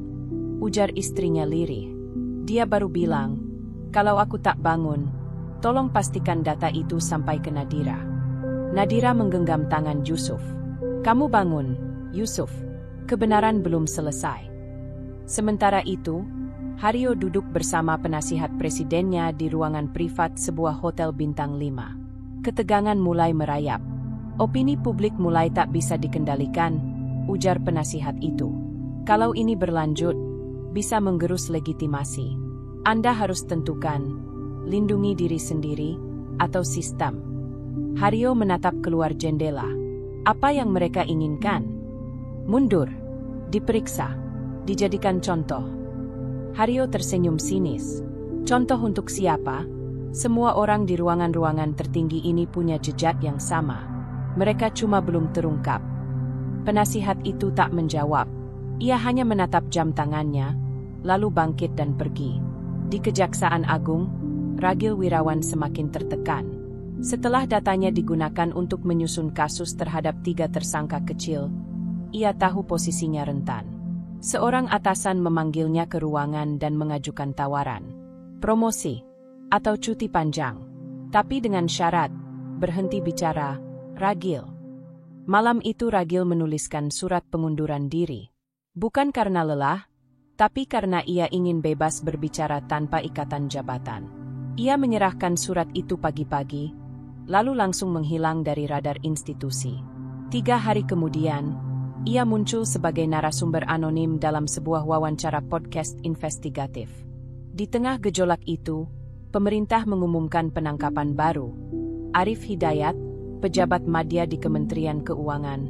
ujar istrinya lirih. "Dia baru bilang, kalau aku tak bangun, tolong pastikan data itu sampai ke Nadira." Nadira menggenggam tangan Yusuf. "Kamu bangun, Yusuf. Kebenaran belum selesai." Sementara itu, Haryo duduk bersama penasihat presidennya di ruangan privat sebuah hotel bintang 5. Ketegangan mulai merayap. "Opini publik mulai tak bisa dikendalikan," ujar penasihat itu. "Kalau ini berlanjut, bisa menggerus legitimasi. Anda harus tentukan, lindungi diri sendiri, atau sistem." Haryo menatap keluar jendela. Apa yang mereka inginkan? Mundur, diperiksa, dijadikan contoh. Haryo tersenyum sinis. Contoh untuk siapa? Semua orang di ruangan-ruangan tertinggi ini punya jejak yang sama. Mereka cuma belum terungkap. Penasihat itu tak menjawab. Ia hanya menatap jam tangannya, lalu bangkit dan pergi. Di Kejaksaan Agung, Ragil Wirawan semakin tertekan. Setelah datanya digunakan untuk menyusun kasus terhadap 3 tersangka kecil, ia tahu posisinya rentan. Seorang atasan memanggilnya ke ruangan dan mengajukan tawaran, promosi, atau cuti panjang. Tapi dengan syarat, berhenti bicara, Ragil. Malam itu Ragil menuliskan surat pengunduran diri. Bukan karena lelah, tapi karena ia ingin bebas berbicara tanpa ikatan jabatan. Ia menyerahkan surat itu pagi-pagi, lalu langsung menghilang dari radar institusi. 3 hari kemudian, ia muncul sebagai narasumber anonim dalam sebuah wawancara podcast investigatif. Di tengah gejolak itu, pemerintah mengumumkan penangkapan baru. Arif Hidayat, pejabat madya di Kementerian Keuangan,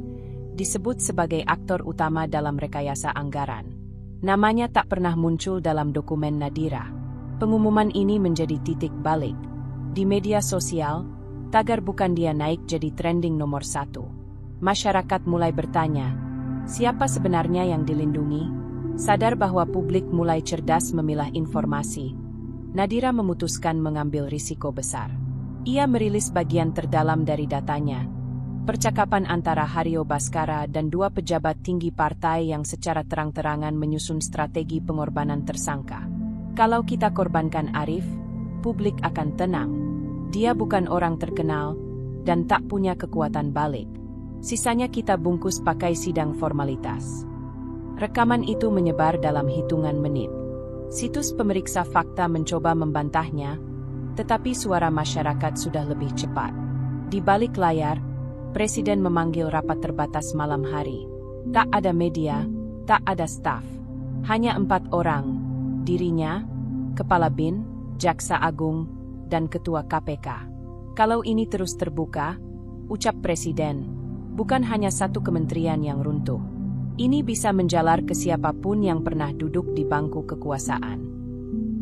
disebut sebagai aktor utama dalam rekayasa anggaran. Namanya tak pernah muncul dalam dokumen Nadira. Pengumuman ini menjadi titik balik. Di media sosial, tagar "bukan dia" naik jadi trending nomor 1. Masyarakat mulai bertanya, siapa sebenarnya yang dilindungi? Sadar bahwa publik mulai cerdas memilah informasi, Nadira memutuskan mengambil risiko besar. Ia merilis bagian terdalam dari datanya, percakapan antara Haryo Baskara dan 2 pejabat tinggi partai yang secara terang-terangan menyusun strategi pengorbanan tersangka. "Kalau kita korbankan Arif, publik akan tenang. Dia bukan orang terkenal dan tak punya kekuatan balik. Sisanya kita bungkus pakai sidang formalitas." Rekaman itu menyebar dalam hitungan menit. Situs pemeriksa fakta mencoba membantahnya, tetapi suara masyarakat sudah lebih cepat. Di balik layar, Presiden memanggil rapat terbatas malam hari. Tak ada media, tak ada staf. Hanya 4 orang, dirinya, Kepala BIN, Jaksa Agung, dan Ketua KPK. "Kalau ini terus terbuka," ucap Presiden, "bukan hanya satu kementerian yang runtuh. Ini bisa menjalar ke siapapun yang pernah duduk di bangku kekuasaan."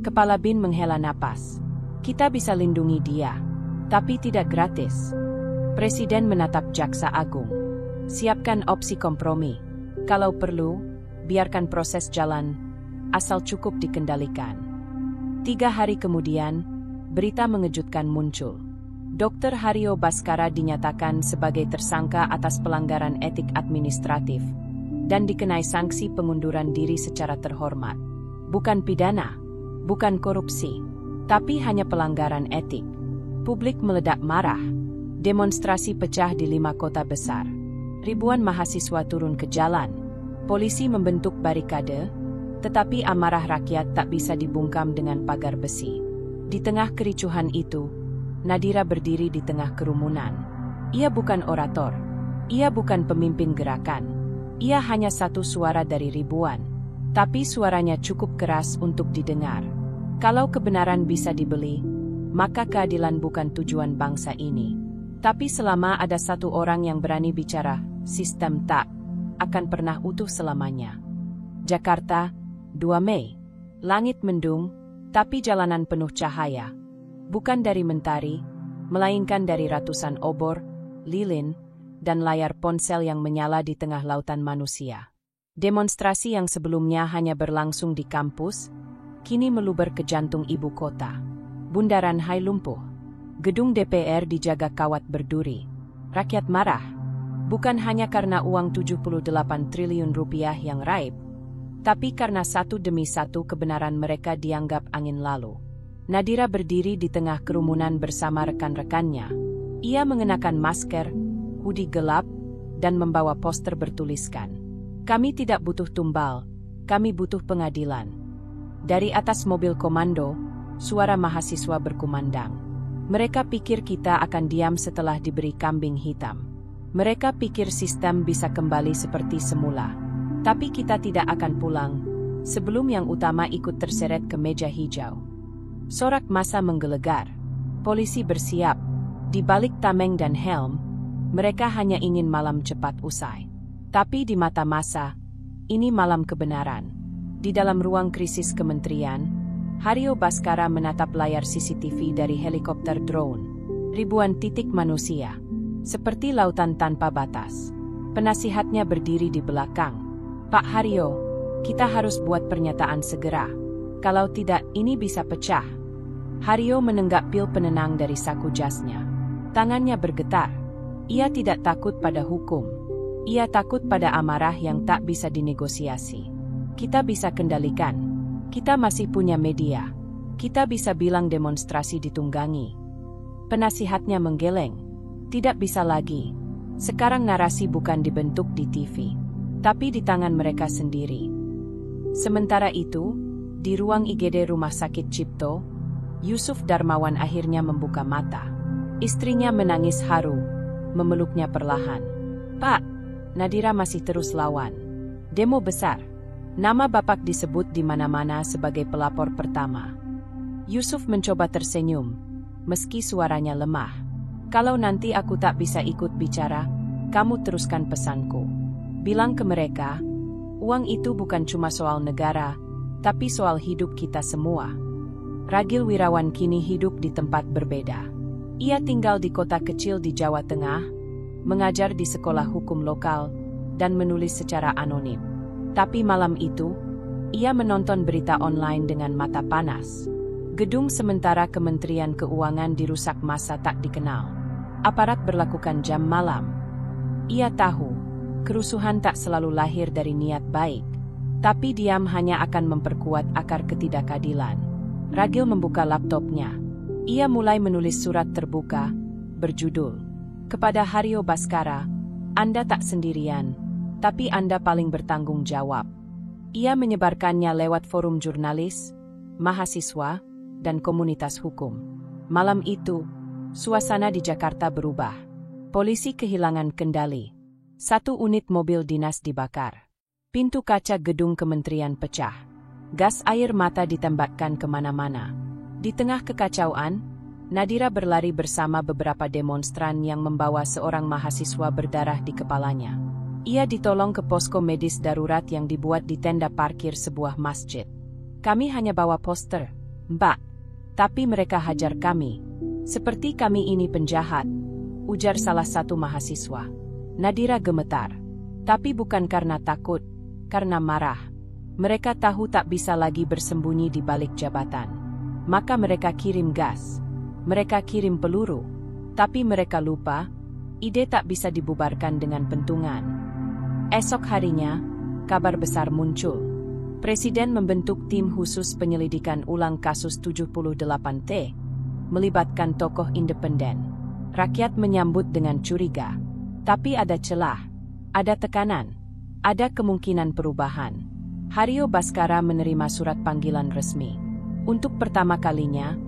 Kepala BIN menghela napas. "Kita bisa lindungi dia. Tapi tidak gratis. Presiden menatap Jaksa Agung. Siapkan opsi kompromi. Kalau perlu, biarkan proses jalan, asal cukup dikendalikan. 3 hari kemudian, berita mengejutkan muncul. Dr. Hario Bhaskara dinyatakan sebagai tersangka atas pelanggaran etik administratif dan dikenai sanksi pengunduran diri secara terhormat. Bukan pidana, bukan korupsi, tapi hanya pelanggaran etik. Publik meledak marah. Demonstrasi pecah di 5 kota besar. Ribuan mahasiswa turun ke jalan. Polisi membentuk barikade, tetapi amarah rakyat tak bisa dibungkam dengan pagar besi. Di tengah kericuhan itu, Nadira berdiri di tengah kerumunan. Ia bukan orator. Ia bukan pemimpin gerakan. Ia hanya satu suara dari ribuan. Tapi suaranya cukup keras untuk didengar. Kalau kebenaran bisa dibeli, maka keadilan bukan tujuan bangsa ini. Tapi selama ada satu orang yang berani bicara, sistem tak akan pernah utuh selamanya. Jakarta, 2 Mei. Langit mendung, tapi jalanan penuh cahaya. Bukan dari mentari, melainkan dari ratusan obor, lilin, dan layar ponsel yang menyala di tengah lautan manusia. Demonstrasi yang sebelumnya hanya berlangsung di kampus, kini meluber ke jantung ibu kota. Bundaran Hai lumpuh. Gedung DPR dijaga kawat berduri. Rakyat marah. Bukan hanya karena uang 78 triliun rupiah yang raib, tapi karena satu demi satu kebenaran mereka dianggap angin lalu. Nadira berdiri di tengah kerumunan bersama rekan-rekannya. Ia mengenakan masker, hoodie gelap, dan membawa poster bertuliskan, "Kami tidak butuh tumbal, kami butuh pengadilan." Dari atas mobil komando, suara mahasiswa berkumandang. Mereka pikir kita akan diam setelah diberi kambing hitam. Mereka pikir sistem bisa kembali seperti semula. Tapi kita tidak akan pulang sebelum yang utama ikut terseret ke meja hijau. Sorak massa menggelegar. Polisi bersiap. Di balik tameng dan helm, mereka hanya ingin malam cepat usai. Tapi di mata massa, ini malam kebenaran. Di dalam ruang krisis kementerian, Hario Bhaskara menatap layar CCTV dari helikopter drone. Ribuan titik manusia, seperti lautan tanpa batas. Penasihatnya berdiri di belakang. "Pak Hario, kita harus buat pernyataan segera. Kalau tidak, ini bisa pecah." Hario menenggak pil penenang dari saku jasnya. Tangannya bergetar. Ia tidak takut pada hukum. Ia takut pada amarah yang tak bisa dinegosiasi. Kita bisa kendalikan. Kita masih punya media. Kita bisa bilang demonstrasi ditunggangi. Penasihatnya menggeleng. Tidak bisa lagi. Sekarang narasi bukan dibentuk di TV, tapi di tangan mereka sendiri. Sementara itu, di ruang IGD Rumah Sakit Cipto, Yusuf Darmawan akhirnya membuka mata. Istrinya menangis haru, memeluknya perlahan. "Pak, Nadira masih terus lawan. Demo besar. Nama Bapak disebut di mana-mana sebagai pelapor pertama." Yusuf mencoba tersenyum, meski suaranya lemah. "Kalau nanti aku tak bisa ikut bicara, kamu teruskan pesanku. Bilang ke mereka, uang itu bukan cuma soal negara, tapi soal hidup kita semua." Ragil Wirawan kini hidup di tempat berbeda. Ia tinggal di kota kecil di Jawa Tengah, mengajar di sekolah hukum lokal, dan menulis secara anonim. Tapi malam itu, ia menonton berita online dengan mata panas. Gedung sementara Kementerian Keuangan dirusak massa tak dikenal. Aparat berlakukan jam malam. Ia tahu, kerusuhan tak selalu lahir dari niat baik, tapi diam hanya akan memperkuat akar ketidakadilan. Ragil membuka laptopnya. Ia mulai menulis surat terbuka, berjudul, "Kepada Hario Bhaskara, Anda tak sendirian, tapi Anda paling bertanggung jawab." Ia menyebarkannya lewat forum jurnalis, mahasiswa, dan komunitas hukum. Malam itu, suasana di Jakarta berubah. Polisi kehilangan kendali. 1 unit mobil dinas dibakar. Pintu kaca gedung kementerian pecah. Gas air mata ditembakkan kemana-mana. Di tengah kekacauan, Nadira berlari bersama beberapa demonstran yang membawa seorang mahasiswa berdarah di kepalanya. Ia ditolong ke posko medis darurat yang dibuat di tenda parkir sebuah masjid. "Kami hanya bawa poster, Mbak. Tapi mereka hajar kami. Seperti kami ini penjahat, ujar salah satu mahasiswa. Nadira gemetar. Tapi bukan karena takut, karena marah. Mereka tahu tak bisa lagi bersembunyi di balik jabatan. Maka mereka kirim gas. Mereka kirim peluru. Tapi mereka lupa, ide tak bisa dibubarkan dengan pentungan. Esok harinya, kabar besar muncul. Presiden membentuk tim khusus penyelidikan ulang kasus 78T, melibatkan tokoh independen. Rakyat menyambut dengan curiga. Tapi ada celah, ada tekanan, ada kemungkinan perubahan. Hario Bhaskara menerima surat panggilan resmi. Untuk pertama kalinya,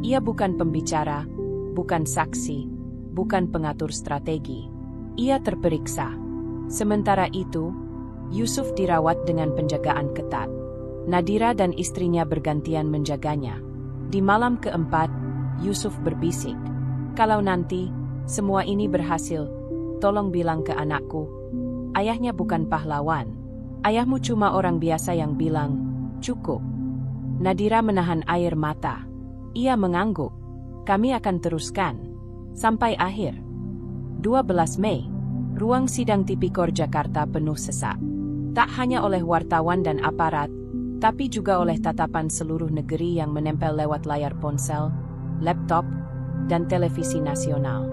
ia bukan pembicara, bukan saksi, bukan pengatur strategi. Ia terperiksa. Sementara itu, Yusuf dirawat dengan penjagaan ketat. Nadira dan istrinya bergantian menjaganya. Di malam keempat, Yusuf berbisik, "Kalau nanti semua ini berhasil, tolong bilang ke anakku, ayahnya bukan pahlawan. Ayahmu cuma orang biasa yang bilang, cukup." Nadira menahan air mata. Ia mengangguk. "Kami akan teruskan sampai akhir." 12 Mei, ruang sidang Tipikor Jakarta penuh sesak. Tak hanya oleh wartawan dan aparat, tapi juga oleh tatapan seluruh negeri yang menempel lewat layar ponsel, laptop, dan televisi nasional.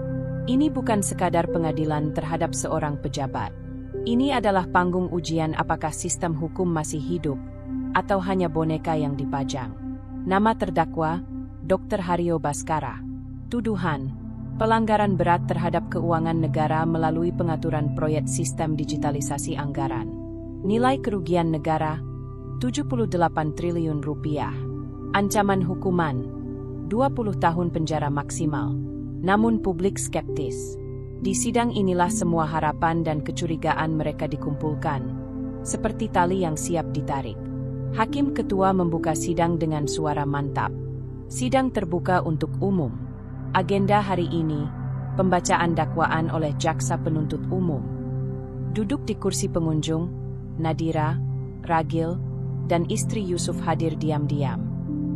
Ini bukan sekadar pengadilan terhadap seorang pejabat. Ini adalah panggung ujian apakah sistem hukum masih hidup, atau hanya boneka yang dipajang. Nama terdakwa, Dr. Hario Bhaskara. Tuduhan, pelanggaran berat terhadap keuangan negara melalui pengaturan proyek sistem digitalisasi anggaran. Nilai kerugian negara, 78 triliun rupiah. Ancaman hukuman, 20 tahun penjara maksimal. Namun publik skeptis. Di sidang inilah semua harapan dan kecurigaan mereka dikumpulkan. Seperti tali yang siap ditarik. Hakim ketua membuka sidang dengan suara mantap. Sidang terbuka untuk umum. Agenda hari ini, pembacaan dakwaan oleh jaksa penuntut umum. Duduk di kursi pengunjung, Nadira, Ragil, dan istri Yusuf hadir diam-diam.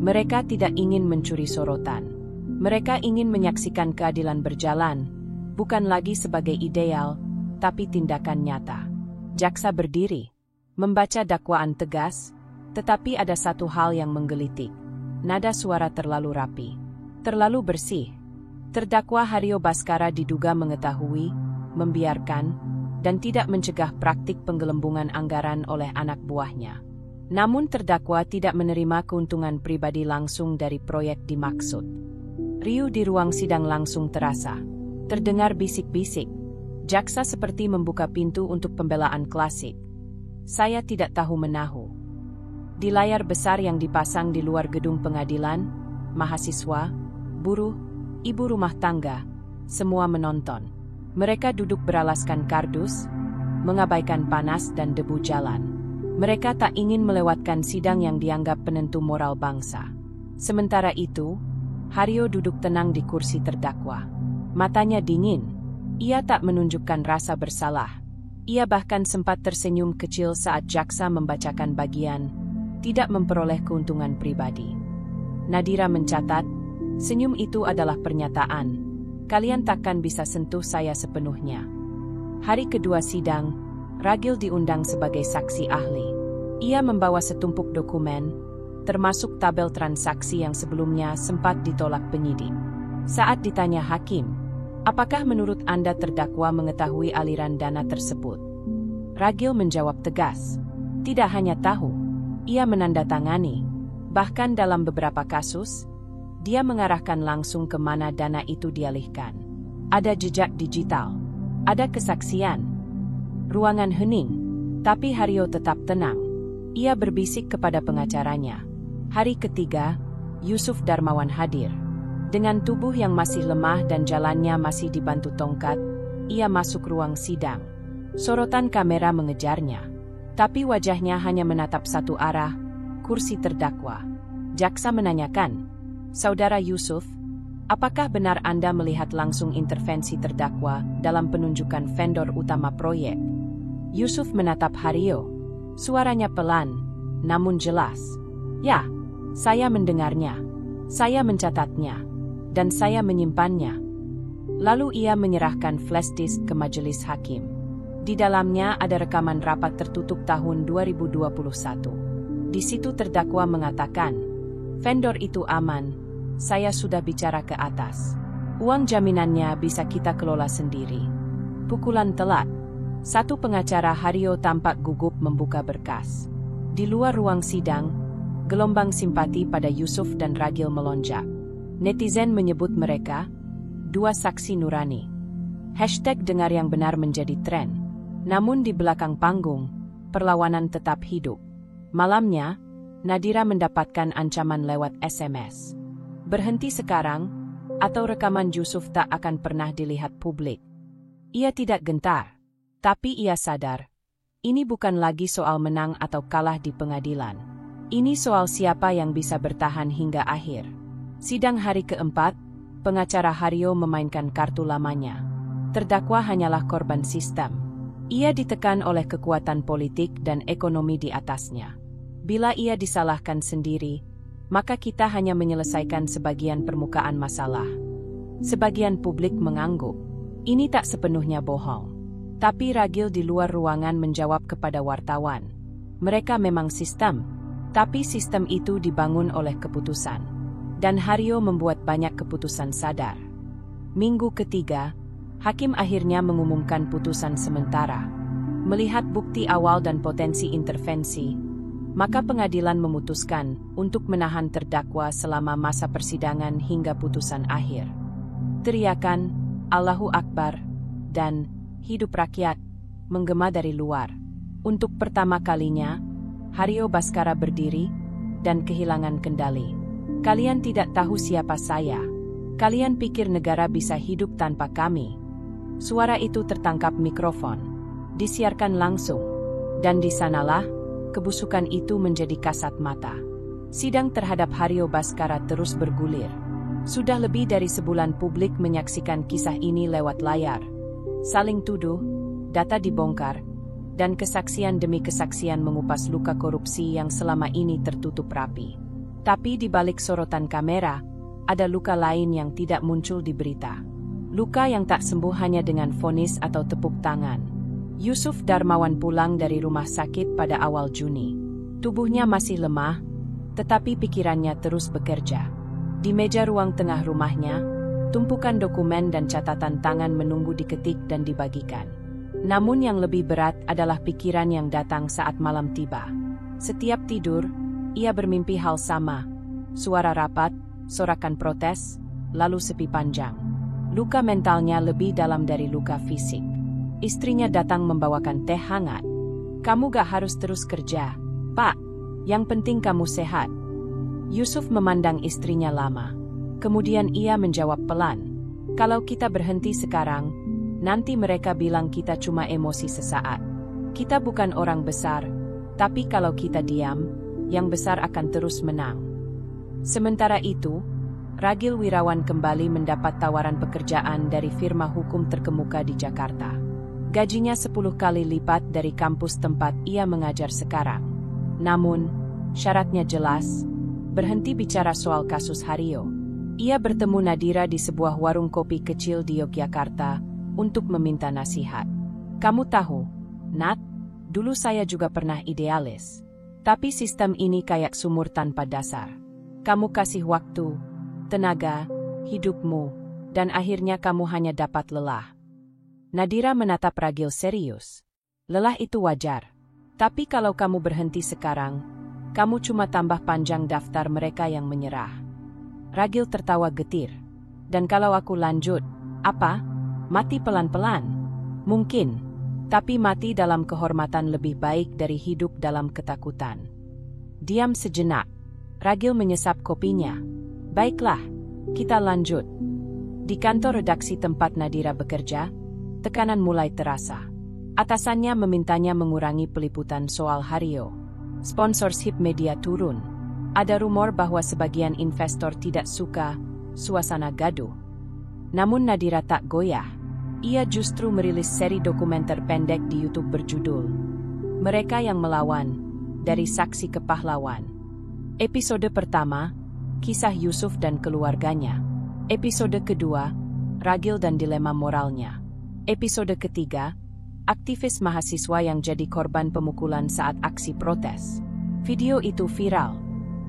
Mereka tidak ingin mencuri sorotan. Mereka ingin menyaksikan keadilan berjalan, bukan lagi sebagai ideal, tapi tindakan nyata. Jaksa berdiri, membaca dakwaan tegas, tetapi ada satu hal yang menggelitik. Nada suara terlalu rapi, terlalu bersih. Terdakwa Hario Bhaskara diduga mengetahui, membiarkan, dan tidak mencegah praktik penggelembungan anggaran oleh anak buahnya. Namun terdakwa tidak menerima keuntungan pribadi langsung dari proyek dimaksud. Riuh di ruang sidang langsung terasa. Terdengar bisik-bisik. Jaksa seperti membuka pintu untuk pembelaan klasik. "Saya tidak tahu menahu." Di layar besar yang dipasang di luar gedung pengadilan, mahasiswa, buruh, ibu rumah tangga, semua menonton. Mereka duduk beralaskan kardus, mengabaikan panas dan debu jalan. Mereka tak ingin melewatkan sidang yang dianggap penentu moral bangsa. Sementara itu, Hario duduk tenang di kursi terdakwa. Matanya dingin. Ia tak menunjukkan rasa bersalah. Ia bahkan sempat tersenyum kecil saat jaksa membacakan bagian, tidak memperoleh keuntungan pribadi. Nadira mencatat, senyum itu adalah pernyataan. Kalian takkan bisa sentuh saya sepenuhnya. Hari kedua sidang, Ragil diundang sebagai saksi ahli. Ia membawa setumpuk dokumen, termasuk tabel transaksi yang sebelumnya sempat ditolak penyidik. Saat ditanya hakim, apakah menurut Anda terdakwa mengetahui aliran dana tersebut? Ragil menjawab tegas, tidak hanya tahu, ia menandatangani. Bahkan dalam beberapa kasus, dia mengarahkan langsung ke mana dana itu dialihkan. Ada jejak digital, ada kesaksian. Ruangan hening, tapi Hario tetap tenang. Ia berbisik kepada pengacaranya. Hari ketiga, Yusuf Darmawan hadir. Dengan tubuh yang masih lemah dan jalannya masih dibantu tongkat, ia masuk ruang sidang. Sorotan kamera mengejarnya. Tapi wajahnya hanya menatap satu arah, kursi terdakwa. Jaksa menanyakan, "Saudara Yusuf, apakah benar Anda melihat langsung intervensi terdakwa dalam penunjukan vendor utama proyek?" Yusuf menatap Hario. Suaranya pelan, namun jelas. "Ya, saya mendengarnya. Saya mencatatnya. dan saya menyimpannya. Lalu ia menyerahkan flash disk ke majelis hakim. Di dalamnya ada rekaman rapat tertutup tahun 2021. Di situ terdakwa mengatakan, vendor itu aman, saya sudah bicara ke atas. Uang jaminannya bisa kita kelola sendiri. Pukulan telat. Satu pengacara Hario tampak gugup membuka berkas. Di luar ruang sidang, gelombang simpati pada Yusuf dan Ragil melonjak. Netizen menyebut mereka dua saksi nurani. #dengar yang benar menjadi tren. Namun di belakang panggung, perlawanan tetap hidup. Malamnya, Nadira mendapatkan ancaman lewat SMS. Berhenti sekarang, atau rekaman Yusuf tak akan pernah dilihat publik. Ia tidak gentar, tapi ia sadar. Ini bukan lagi soal menang atau kalah di pengadilan. Ini soal siapa yang bisa bertahan hingga akhir. Sidang hari keempat, pengacara Hario memainkan kartu lamanya. Terdakwa hanyalah korban sistem. Ia ditekan oleh kekuatan politik dan ekonomi di atasnya. Bila ia disalahkan sendiri, maka kita hanya menyelesaikan sebagian permukaan masalah. Sebagian publik mengangguk. Ini tak sepenuhnya bohong. Tapi Ragil di luar ruangan menjawab kepada wartawan. Mereka memang sistem, tapi sistem itu dibangun oleh keputusan. Dan Hario membuat banyak keputusan sadar. Minggu ketiga, hakim akhirnya mengumumkan putusan sementara. Melihat bukti awal dan potensi intervensi, maka pengadilan memutuskan untuk menahan terdakwa selama masa persidangan hingga putusan akhir. Teriakan, Allahu Akbar, dan hidup rakyat, menggema dari luar. Untuk pertama kalinya, Hario Bhaskara berdiri dan kehilangan kendali. Kalian tidak tahu siapa saya. Kalian pikir negara bisa hidup tanpa kami. Suara itu tertangkap mikrofon, disiarkan langsung, dan di sanalah kebusukan itu menjadi kasat mata. Sidang terhadap Hario Bhaskara terus bergulir. Sudah lebih dari sebulan publik menyaksikan kisah ini lewat layar. Saling tuduh, data dibongkar, dan kesaksian demi kesaksian mengupas luka korupsi yang selama ini tertutup rapi. Tapi di balik sorotan kamera, ada luka lain yang tidak muncul di berita. Luka yang tak sembuh hanya dengan vonis atau tepuk tangan. Yusuf Darmawan pulang dari rumah sakit pada awal Juni. Tubuhnya masih lemah, tetapi pikirannya terus bekerja. Di meja ruang tengah rumahnya, tumpukan dokumen dan catatan tangan menunggu diketik dan dibagikan. Namun yang lebih berat adalah pikiran yang datang saat malam tiba. Setiap tidur, ia bermimpi hal sama. Suara rapat, sorakan protes, lalu sepi panjang. Luka mentalnya lebih dalam dari luka fisik. Istrinya datang membawakan teh hangat. Kamu gak harus terus kerja, Pak. Yang penting kamu sehat. Yusuf memandang istrinya lama. Kemudian ia menjawab pelan. Kalau kita berhenti sekarang, nanti mereka bilang kita cuma emosi sesaat. Kita bukan orang besar, tapi kalau kita diam, yang besar akan terus menang. Sementara itu, Ragil Wirawan kembali mendapat tawaran pekerjaan dari firma hukum terkemuka di Jakarta. Gajinya 10 kali lipat dari kampus tempat ia mengajar sekarang. Namun, syaratnya jelas, berhenti bicara soal kasus Hario. Ia bertemu Nadira di sebuah warung kopi kecil di Yogyakarta untuk meminta nasihat. Kamu tahu, Nat, dulu saya juga pernah idealis. Tapi sistem ini kayak sumur tanpa dasar. Kamu kasih waktu, tenaga, hidupmu, dan akhirnya kamu hanya dapat lelah. Nadira menatap Ragil serius. Lelah itu wajar. Tapi kalau kamu berhenti sekarang, kamu cuma tambah panjang daftar mereka yang menyerah. Ragil tertawa getir. Dan kalau aku lanjut, apa? Mati pelan-pelan? Mungkin. Tapi mati dalam kehormatan lebih baik dari hidup dalam ketakutan. Diam sejenak. Ragil menyesap kopinya. Baiklah, kita lanjut. Di kantor redaksi tempat Nadira bekerja, tekanan mulai terasa. Atasannya memintanya mengurangi peliputan soal Hario. Sponsorship media turun. Ada rumor bahwa sebagian investor tidak suka suasana gaduh. Namun Nadira tak goyah. Ia justru merilis seri dokumenter pendek di YouTube berjudul Mereka yang Melawan, Dari Saksi ke Pahlawan. Episode pertama, Kisah Yusuf dan Keluarganya. Episode kedua, Ragil dan dilema moralnya. Episode ketiga, aktivis mahasiswa yang jadi korban pemukulan saat aksi protes. Video itu viral.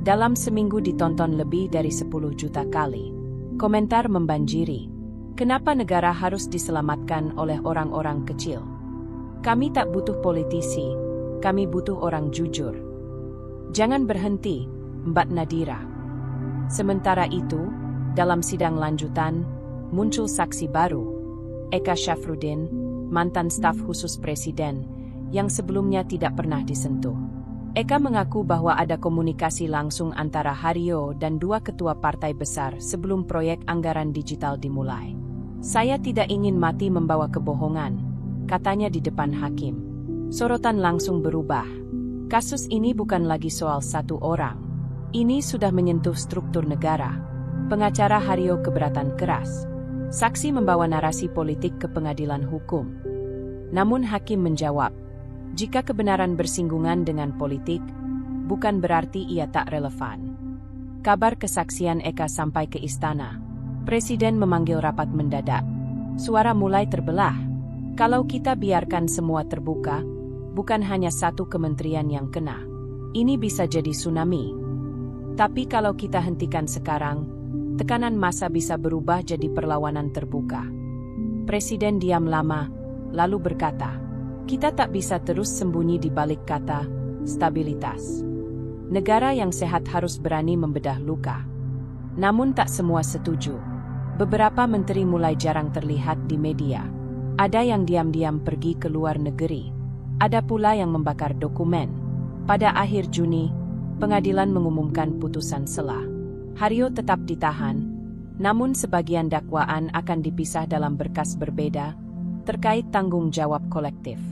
Dalam seminggu ditonton lebih dari 10 juta kali. Komentar membanjiri. Kenapa negara harus diselamatkan oleh orang-orang kecil? Kami tak butuh politisi, kami butuh orang jujur. Jangan berhenti, Mbak Nadira. Sementara itu, dalam sidang lanjutan, muncul saksi baru. Eka Syafruddin, mantan staf khusus Presiden, yang sebelumnya tidak pernah disentuh. Eka mengaku bahwa ada komunikasi langsung antara Haryo dan dua ketua partai besar sebelum proyek anggaran digital dimulai. Saya tidak ingin mati membawa kebohongan, katanya di depan hakim. Sorotan langsung berubah. Kasus ini bukan lagi soal satu orang. Ini sudah menyentuh struktur negara. Pengacara Haryo keberatan keras. Saksi membawa narasi politik ke pengadilan hukum. Namun hakim menjawab, jika kebenaran bersinggungan dengan politik, bukan berarti ia tak relevan. Kabar kesaksian Eka sampai ke istana. Presiden memanggil rapat mendadak. Suara mulai terbelah. Kalau kita biarkan semua terbuka, bukan hanya satu kementerian yang kena. Ini bisa jadi tsunami. Tapi kalau kita hentikan sekarang, tekanan massa bisa berubah jadi perlawanan terbuka. Presiden diam lama, lalu berkata, kita tak bisa terus sembunyi di balik kata stabilitas. Negara yang sehat harus berani membedah luka. Namun tak semua setuju. Beberapa menteri mulai jarang terlihat di media. Ada yang diam-diam pergi ke luar negeri. Ada pula yang membakar dokumen. Pada akhir Juni, pengadilan mengumumkan putusan sela. Haryo tetap ditahan, namun sebagian dakwaan akan dipisah dalam berkas berbeda, terkait tanggung jawab kolektif.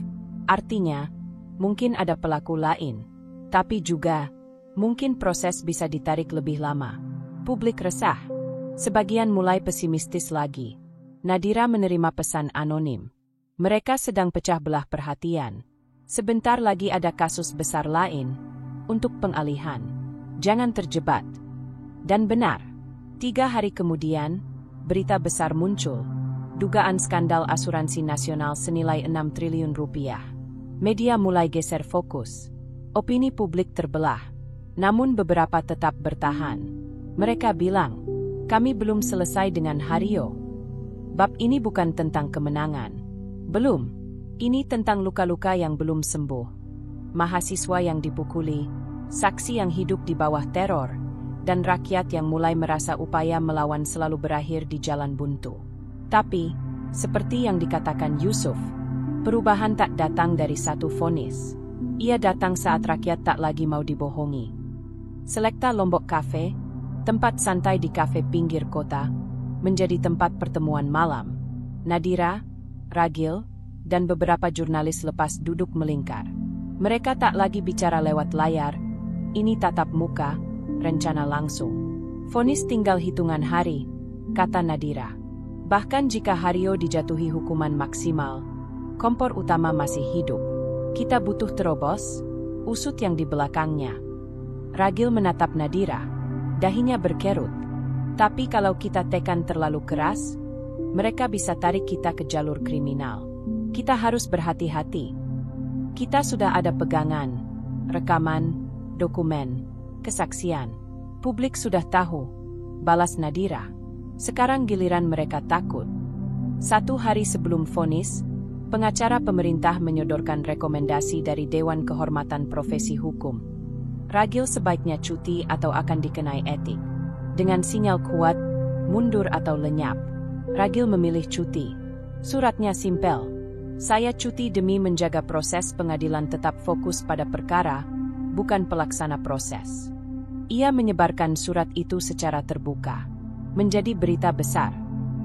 Artinya, mungkin ada pelaku lain, tapi juga, mungkin proses bisa ditarik lebih lama. Publik resah. Sebagian mulai pesimistis lagi. Nadira menerima pesan anonim. Mereka sedang pecah belah perhatian. Sebentar lagi ada kasus besar lain. Untuk pengalihan. Jangan terjebak. Dan benar. 3 hari kemudian, berita besar muncul. Dugaan skandal asuransi nasional senilai 6 triliun rupiah. Media mulai geser fokus. Opini publik terbelah. Namun beberapa tetap bertahan. Mereka bilang, kami belum selesai dengan Haryo. Bab ini bukan tentang kemenangan. Belum. Ini tentang luka-luka yang belum sembuh. Mahasiswa yang dipukuli, saksi yang hidup di bawah teror, dan rakyat yang mulai merasa upaya melawan selalu berakhir di jalan buntu. Tapi, seperti yang dikatakan Yusuf, perubahan tak datang dari satu vonis. Ia datang saat rakyat tak lagi mau dibohongi. Selekta Lombok Cafe, tempat santai di kafe pinggir kota, menjadi tempat pertemuan malam. Nadira, Ragil, dan beberapa jurnalis lepas duduk melingkar. Mereka tak lagi bicara lewat layar, ini tatap muka, rencana langsung. Vonis tinggal hitungan hari, kata Nadira. Bahkan jika Haryo dijatuhi hukuman maksimal, kompor utama masih hidup. Kita butuh terobos, usut yang di belakangnya. Ragil menatap Nadira, dahinya berkerut. Tapi kalau kita tekan terlalu keras, mereka bisa tarik kita ke jalur kriminal. Kita harus berhati-hati. Kita sudah ada pegangan, rekaman, dokumen, kesaksian. Publik sudah tahu, balas Nadira. Sekarang giliran mereka takut. 1 hari sebelum vonis, pengacara pemerintah menyodorkan rekomendasi dari Dewan Kehormatan Profesi Hukum. Ragil sebaiknya cuti atau akan dikenai etik. Dengan sinyal kuat, mundur atau lenyap. Ragil memilih cuti. Suratnya simpel. Saya cuti demi menjaga proses pengadilan tetap fokus pada perkara, bukan pelaksana proses. Ia menyebarkan surat itu secara terbuka. Menjadi berita besar.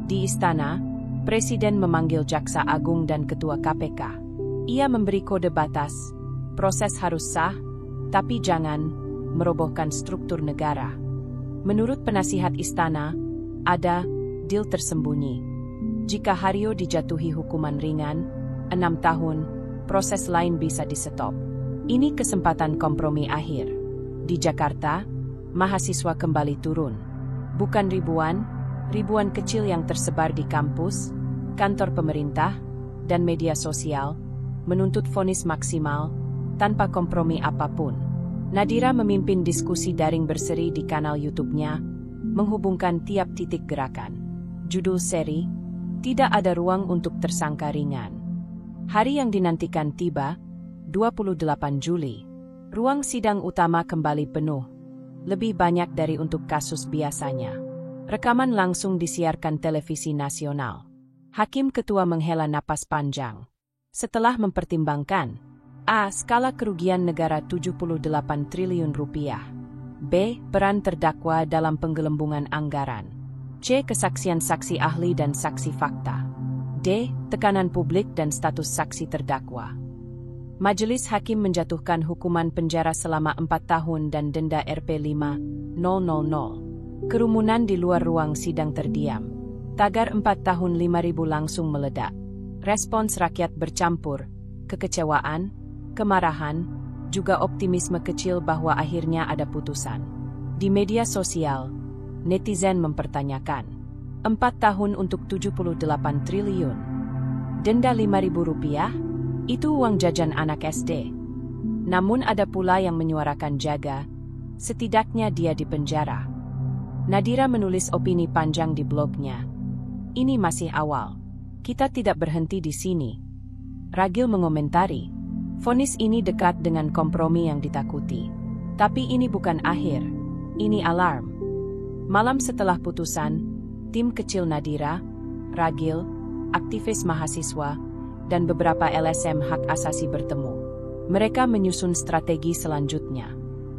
Di istana, Presiden memanggil Jaksa Agung dan Ketua KPK. Ia memberi kode batas. Proses harus sah, tapi jangan merobohkan struktur negara. Menurut penasihat istana, ada deal tersembunyi. Jika Haryo dijatuhi hukuman ringan, 6 tahun, proses lain bisa di-stop. Ini kesempatan kompromi akhir. Di Jakarta, mahasiswa kembali turun. Bukan ribuan, Ribuan kecil yang tersebar di kampus, kantor pemerintah, dan media sosial, menuntut vonis maksimal, tanpa kompromi apapun. Nadira memimpin diskusi daring berseri di kanal YouTube-nya, menghubungkan tiap titik gerakan. Judul seri, Tidak Ada Ruang untuk Tersangka Ringan. Hari yang dinantikan tiba, 28 Juli. Ruang sidang utama kembali penuh. Lebih banyak dari untuk kasus biasanya. Rekaman langsung disiarkan televisi nasional. Hakim ketua menghela napas panjang. Setelah mempertimbangkan A. Skala kerugian negara 78 triliun rupiah. B. Peran terdakwa dalam penggelembungan anggaran. C. Kesaksian saksi ahli dan saksi fakta. D. Tekanan publik dan status saksi terdakwa. Majelis Hakim menjatuhkan hukuman penjara selama 4 tahun dan denda Rp5.000. Kerumunan di luar ruang sidang terdiam. Tagar 4 tahun 5.000 langsung meledak. Respons rakyat bercampur, kekecewaan, kemarahan, juga optimisme kecil bahwa akhirnya ada putusan. Di media sosial, netizen mempertanyakan, 4 tahun untuk 78 triliun. Denda Rp5.000? Itu uang jajan anak SD. Namun ada pula yang menyuarakan jaga, setidaknya dia dipenjara. Nadira menulis opini panjang di blognya. Ini masih awal. Kita tidak berhenti di sini. Ragil mengomentari, vonis ini dekat dengan kompromi yang ditakuti. Tapi ini bukan akhir, ini alarm. Malam setelah putusan, tim kecil Nadira, Ragil, aktivis mahasiswa, dan beberapa LSM hak asasi bertemu. Mereka menyusun strategi selanjutnya.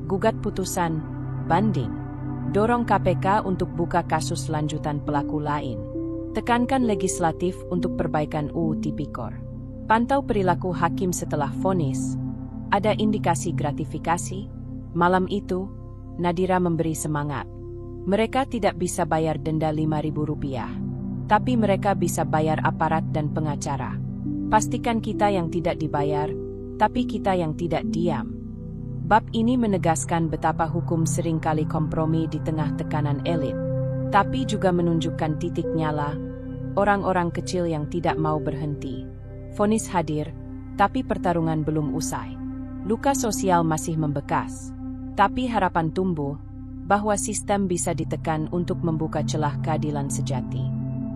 Gugat putusan, banding. Dorong KPK untuk buka kasus lanjutan pelaku lain. Tekankan legislatif untuk perbaikan UU Tipikor. Pantau perilaku hakim setelah vonis. Ada indikasi gratifikasi? Malam itu, Nadira memberi semangat. Mereka tidak bisa bayar denda Rp5.000. Tapi mereka bisa bayar aparat dan pengacara. Pastikan kita yang tidak dibayar, tapi kita yang tidak diam. Bab ini menegaskan betapa hukum seringkali kompromi di tengah tekanan elit, tapi juga menunjukkan titik nyala, orang-orang kecil yang tidak mau berhenti. Vonis hadir, tapi pertarungan belum usai. Luka sosial masih membekas, tapi harapan tumbuh bahwa sistem bisa ditekan untuk membuka celah keadilan sejati.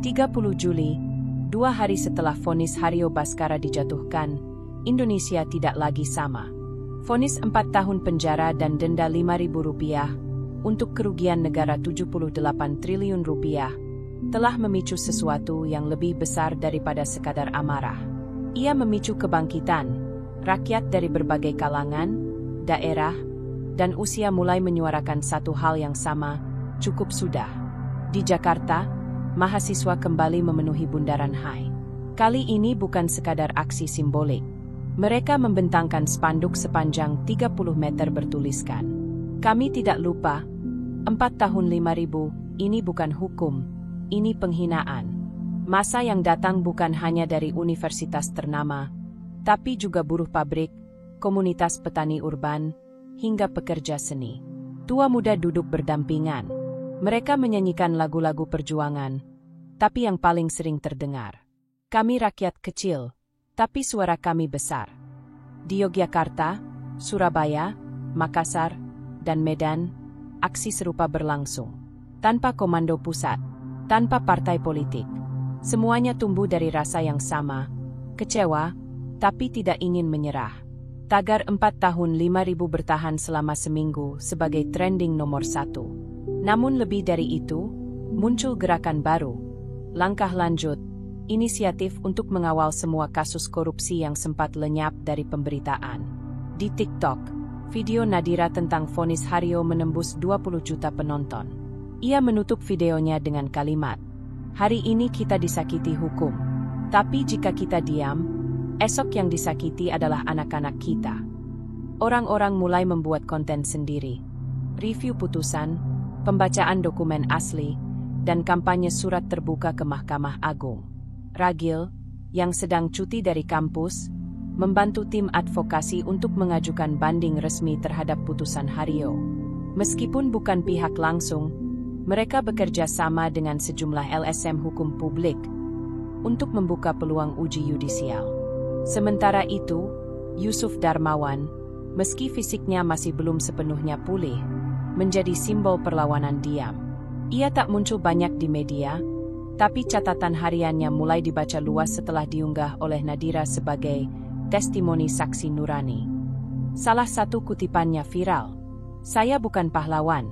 30 Juli, 2 hari setelah vonis Hario Bhaskara dijatuhkan, Indonesia tidak lagi sama. Vonis 4 tahun penjara dan denda Rp5.000 untuk kerugian negara 78 triliun rupiah telah memicu sesuatu yang lebih besar daripada sekadar amarah. Ia memicu kebangkitan. Rakyat dari berbagai kalangan, daerah, dan usia mulai menyuarakan satu hal yang sama, cukup sudah. Di Jakarta, mahasiswa kembali memenuhi Bundaran HI. Kali ini bukan sekadar aksi simbolik. Mereka membentangkan spanduk sepanjang 30 meter bertuliskan, "Kami tidak lupa, 4 tahun 5.000, ini bukan hukum, ini penghinaan." Masa yang datang bukan hanya dari universitas ternama, tapi juga buruh pabrik, komunitas petani urban, hingga pekerja seni. Tua muda duduk berdampingan. Mereka menyanyikan lagu-lagu perjuangan, tapi yang paling sering terdengar, "Kami rakyat kecil, tapi suara kami besar." Di Yogyakarta, Surabaya, Makassar, dan Medan, aksi serupa berlangsung. Tanpa komando pusat, tanpa partai politik. Semuanya tumbuh dari rasa yang sama, kecewa, tapi tidak ingin menyerah. Tagar 4 tahun 5.000 bertahan selama seminggu sebagai trending nomor 1. Namun lebih dari itu, muncul gerakan baru, langkah lanjut, inisiatif untuk mengawal semua kasus korupsi yang sempat lenyap dari pemberitaan. Di TikTok, video Nadira tentang vonis Hario menembus 20 juta penonton. Ia menutup videonya dengan kalimat, "Hari ini kita disakiti hukum, tapi jika kita diam, esok yang disakiti adalah anak-anak kita." Orang-orang mulai membuat konten sendiri. Review putusan, pembacaan dokumen asli, dan kampanye surat terbuka ke Mahkamah Agung. Ragil, yang sedang cuti dari kampus, membantu tim advokasi untuk mengajukan banding resmi terhadap putusan Hario. Meskipun bukan pihak langsung, Mereka bekerja sama dengan sejumlah LSM hukum publik untuk membuka peluang uji yudisial. Sementara itu, Yusuf Darmawan, meski fisiknya masih belum sepenuhnya pulih, menjadi simbol perlawanan diam. Ia tak muncul banyak di media, tapi catatan hariannya mulai dibaca luas setelah diunggah oleh Nadira sebagai testimoni saksi nurani. Salah satu kutipannya viral, "Saya bukan pahlawan.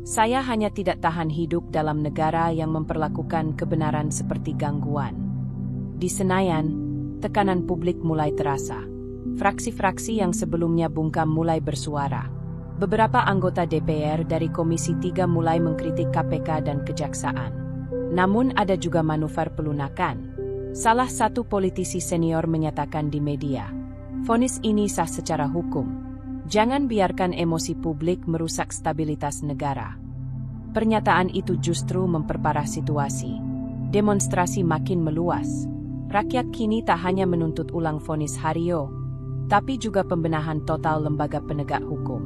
Saya hanya tidak tahan hidup dalam negara yang memperlakukan kebenaran seperti gangguan." Di Senayan, tekanan publik mulai terasa. Fraksi-fraksi yang sebelumnya bungkam mulai bersuara. Beberapa anggota DPR dari Komisi 3 mulai mengkritik KPK dan Kejaksaan. Namun ada juga manuver pelunakan. Salah satu politisi senior menyatakan di media, "Vonis ini sah secara hukum. Jangan biarkan emosi publik merusak stabilitas negara." Pernyataan itu justru memperparah situasi. Demonstrasi makin meluas. Rakyat kini tak hanya menuntut ulang vonis Hario, tapi juga pembenahan total lembaga penegak hukum.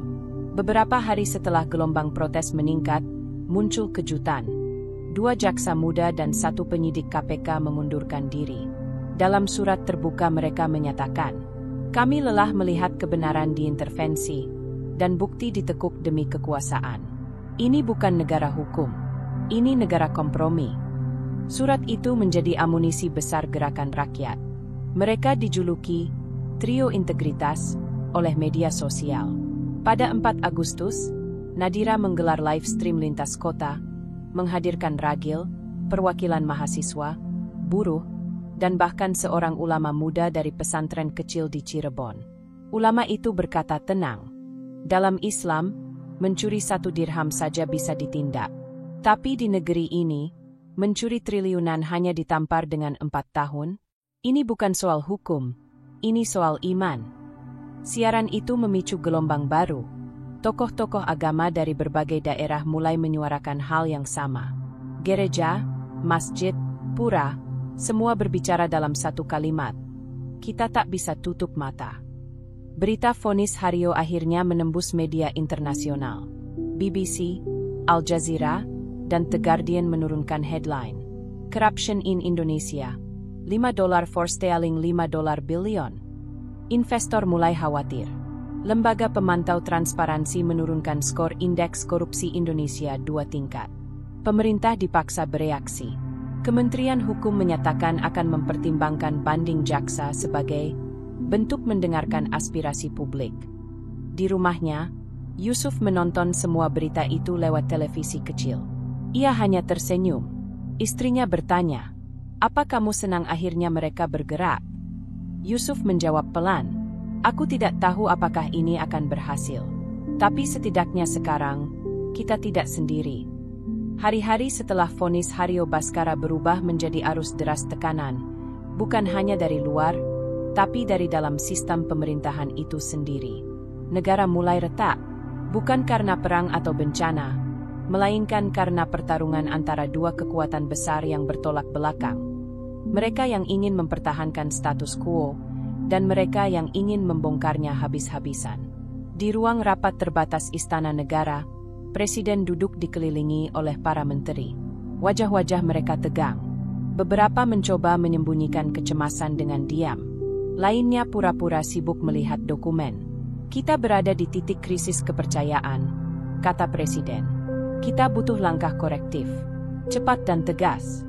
Beberapa hari setelah gelombang protes meningkat, muncul kejutan. 2 jaksa muda dan 1 penyidik KPK mengundurkan diri. Dalam surat terbuka mereka menyatakan, "Kami lelah melihat kebenaran diintervensi dan bukti ditekuk demi kekuasaan. Ini bukan negara hukum. Ini negara kompromi." Surat itu menjadi amunisi besar gerakan rakyat. Mereka dijuluki Trio Integritas oleh media sosial. Pada 4 Agustus, Nadira menggelar live stream lintas kota, menghadirkan ragil, perwakilan mahasiswa, buruh, dan bahkan seorang ulama muda dari pesantren kecil di Cirebon. Ulama itu berkata tenang, "Dalam Islam, mencuri 1 dirham saja bisa ditindak. Tapi di negeri ini, mencuri triliunan hanya ditampar dengan 4 tahun? Ini bukan soal hukum, ini soal iman." Siaran itu memicu gelombang baru. Tokoh-tokoh agama dari berbagai daerah mulai menyuarakan hal yang sama. Gereja, masjid, pura, semua berbicara dalam satu kalimat. Kita tak bisa tutup mata. Berita vonis Hario akhirnya menembus media internasional. BBC, Al Jazeera, dan The Guardian menurunkan headline, "Corruption in Indonesia, $5 for stealing $5 billion." Investor mulai khawatir. Lembaga pemantau transparansi menurunkan skor indeks korupsi Indonesia 2 tingkat. Pemerintah dipaksa bereaksi. Kementerian Hukum menyatakan akan mempertimbangkan banding jaksa sebagai bentuk mendengarkan aspirasi publik. Di rumahnya, Yusuf menonton semua berita itu lewat televisi kecil. Ia hanya tersenyum. Istrinya bertanya, "Apa kamu senang akhirnya mereka bergerak?" Yusuf menjawab pelan, "Aku tidak tahu apakah ini akan berhasil. Tapi setidaknya sekarang, kita tidak sendiri." Hari-hari setelah vonis Hario Bhaskara berubah menjadi arus deras tekanan, bukan hanya dari luar, tapi dari dalam sistem pemerintahan itu sendiri. Negara mulai retak, bukan karena perang atau bencana, melainkan karena pertarungan antara 2 kekuatan besar yang bertolak belakang. Mereka yang ingin mempertahankan status quo, dan mereka yang ingin membongkarnya habis-habisan. Di ruang rapat terbatas Istana Negara, Presiden duduk dikelilingi oleh para menteri. Wajah-wajah mereka tegang. Beberapa mencoba menyembunyikan kecemasan dengan diam. Lainnya pura-pura sibuk melihat dokumen. "Kita berada di titik krisis kepercayaan," kata Presiden. "Kita butuh langkah korektif, cepat dan tegas."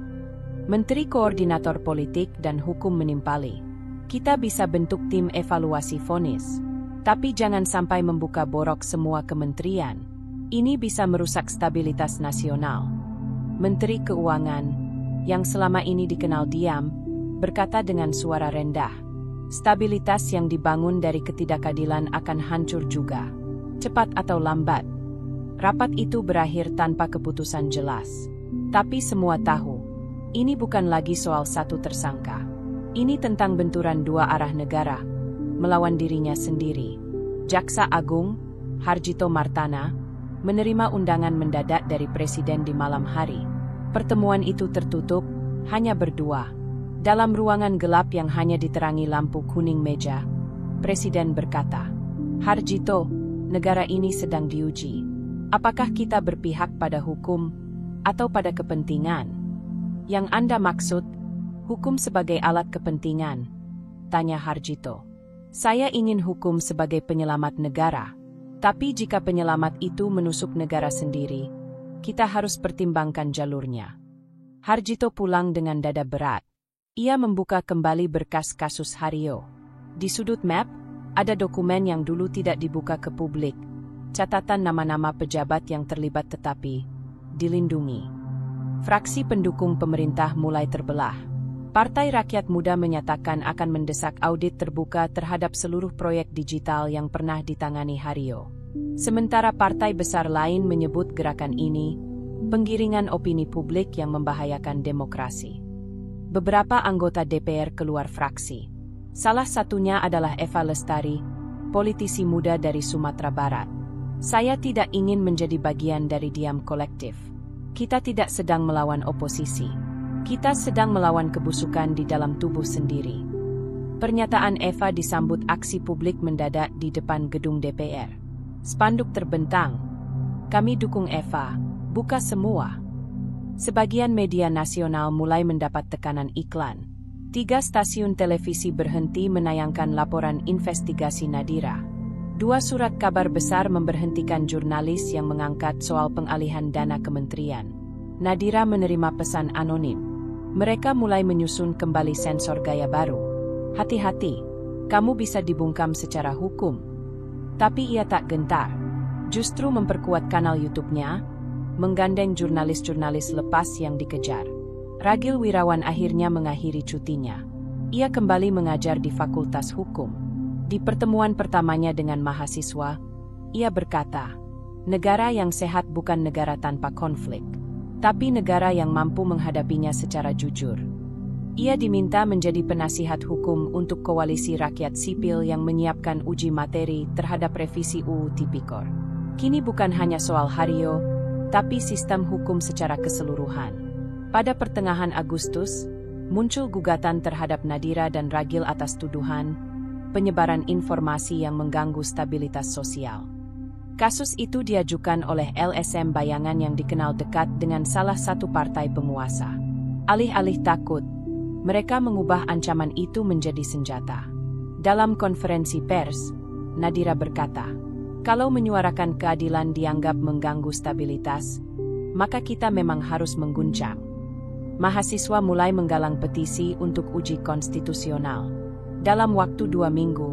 Menteri Koordinator Politik dan Hukum menimpali. "Kita bisa bentuk tim evaluasi vonis. Tapi jangan sampai membuka borok semua kementerian. Ini bisa merusak stabilitas nasional." Menteri Keuangan, yang selama ini dikenal diam, berkata dengan suara rendah, "Stabilitas yang dibangun dari ketidakadilan akan hancur juga, cepat atau lambat." Rapat itu berakhir tanpa keputusan jelas. Tapi semua tahu, ini bukan lagi soal satu tersangka. Ini tentang benturan 2 arah negara, melawan dirinya sendiri. Jaksa Agung, Harjito Martana, menerima undangan mendadak dari Presiden di malam hari. Pertemuan itu tertutup, hanya berdua. Dalam ruangan gelap yang hanya diterangi lampu kuning meja, Presiden berkata, "Harjito, negara ini sedang diuji. Apakah kita berpihak pada hukum atau pada kepentingan? Yang Anda maksud, hukum sebagai alat kepentingan? Tanya Harjito. Saya ingin hukum sebagai penyelamat negara. Tapi jika penyelamat itu menusuk negara sendiri, kita harus pertimbangkan jalurnya. Harjito pulang dengan dada berat. Ia membuka kembali berkas kasus Hario. Di sudut map, ada dokumen yang dulu tidak dibuka ke publik. Catatan nama-nama pejabat yang terlibat tetapi dilindungi. Fraksi pendukung pemerintah mulai terbelah. Partai Rakyat Muda menyatakan akan mendesak audit terbuka terhadap seluruh proyek digital yang pernah ditangani Hario. Sementara partai besar lain menyebut gerakan ini penggiringan opini publik yang membahayakan demokrasi. Beberapa anggota DPR keluar fraksi. Salah satunya adalah Eva Lestari, politisi muda dari Sumatera Barat. Saya tidak ingin menjadi bagian dari diam kolektif. Kita tidak sedang melawan oposisi. Kita sedang melawan kebusukan di dalam tubuh sendiri. Pernyataan Eva disambut aksi publik mendadak di depan gedung DPR. Spanduk terbentang. Kami dukung Eva, buka semua. Sebagian media nasional mulai mendapat tekanan iklan. 3 stasiun televisi berhenti menayangkan laporan investigasi Nadira. 2 surat kabar besar memberhentikan jurnalis yang mengangkat soal pengalihan dana kementerian. Nadira menerima pesan anonim. Mereka mulai menyusun kembali sensor gaya baru. Hati-hati, kamu bisa dibungkam secara hukum. Tapi ia tak gentar. Justru memperkuat kanal YouTube-nya, menggandeng jurnalis-jurnalis lepas yang dikejar. Ragil Wirawan akhirnya mengakhiri cutinya. Ia kembali mengajar di Fakultas Hukum. Di pertemuan pertamanya dengan mahasiswa, ia berkata, negara yang sehat bukan negara tanpa konflik, tapi negara yang mampu menghadapinya secara jujur. Ia diminta menjadi penasihat hukum untuk koalisi rakyat sipil yang menyiapkan uji materi terhadap revisi UU Tipikor. Kini bukan hanya soal Hario, tapi sistem hukum secara keseluruhan. Pada pertengahan Agustus, muncul gugatan terhadap Nadira dan Ragil atas tuduhan penyebaran informasi yang mengganggu stabilitas sosial. Kasus itu diajukan oleh LSM Bayangan yang dikenal dekat dengan salah satu partai penguasa. Alih-alih takut, mereka mengubah ancaman itu menjadi senjata. Dalam konferensi pers, Nadira berkata, kalau menyuarakan keadilan dianggap mengganggu stabilitas, maka kita memang harus mengguncang. Mahasiswa mulai menggalang petisi untuk uji konstitusional. Dalam waktu 2 minggu,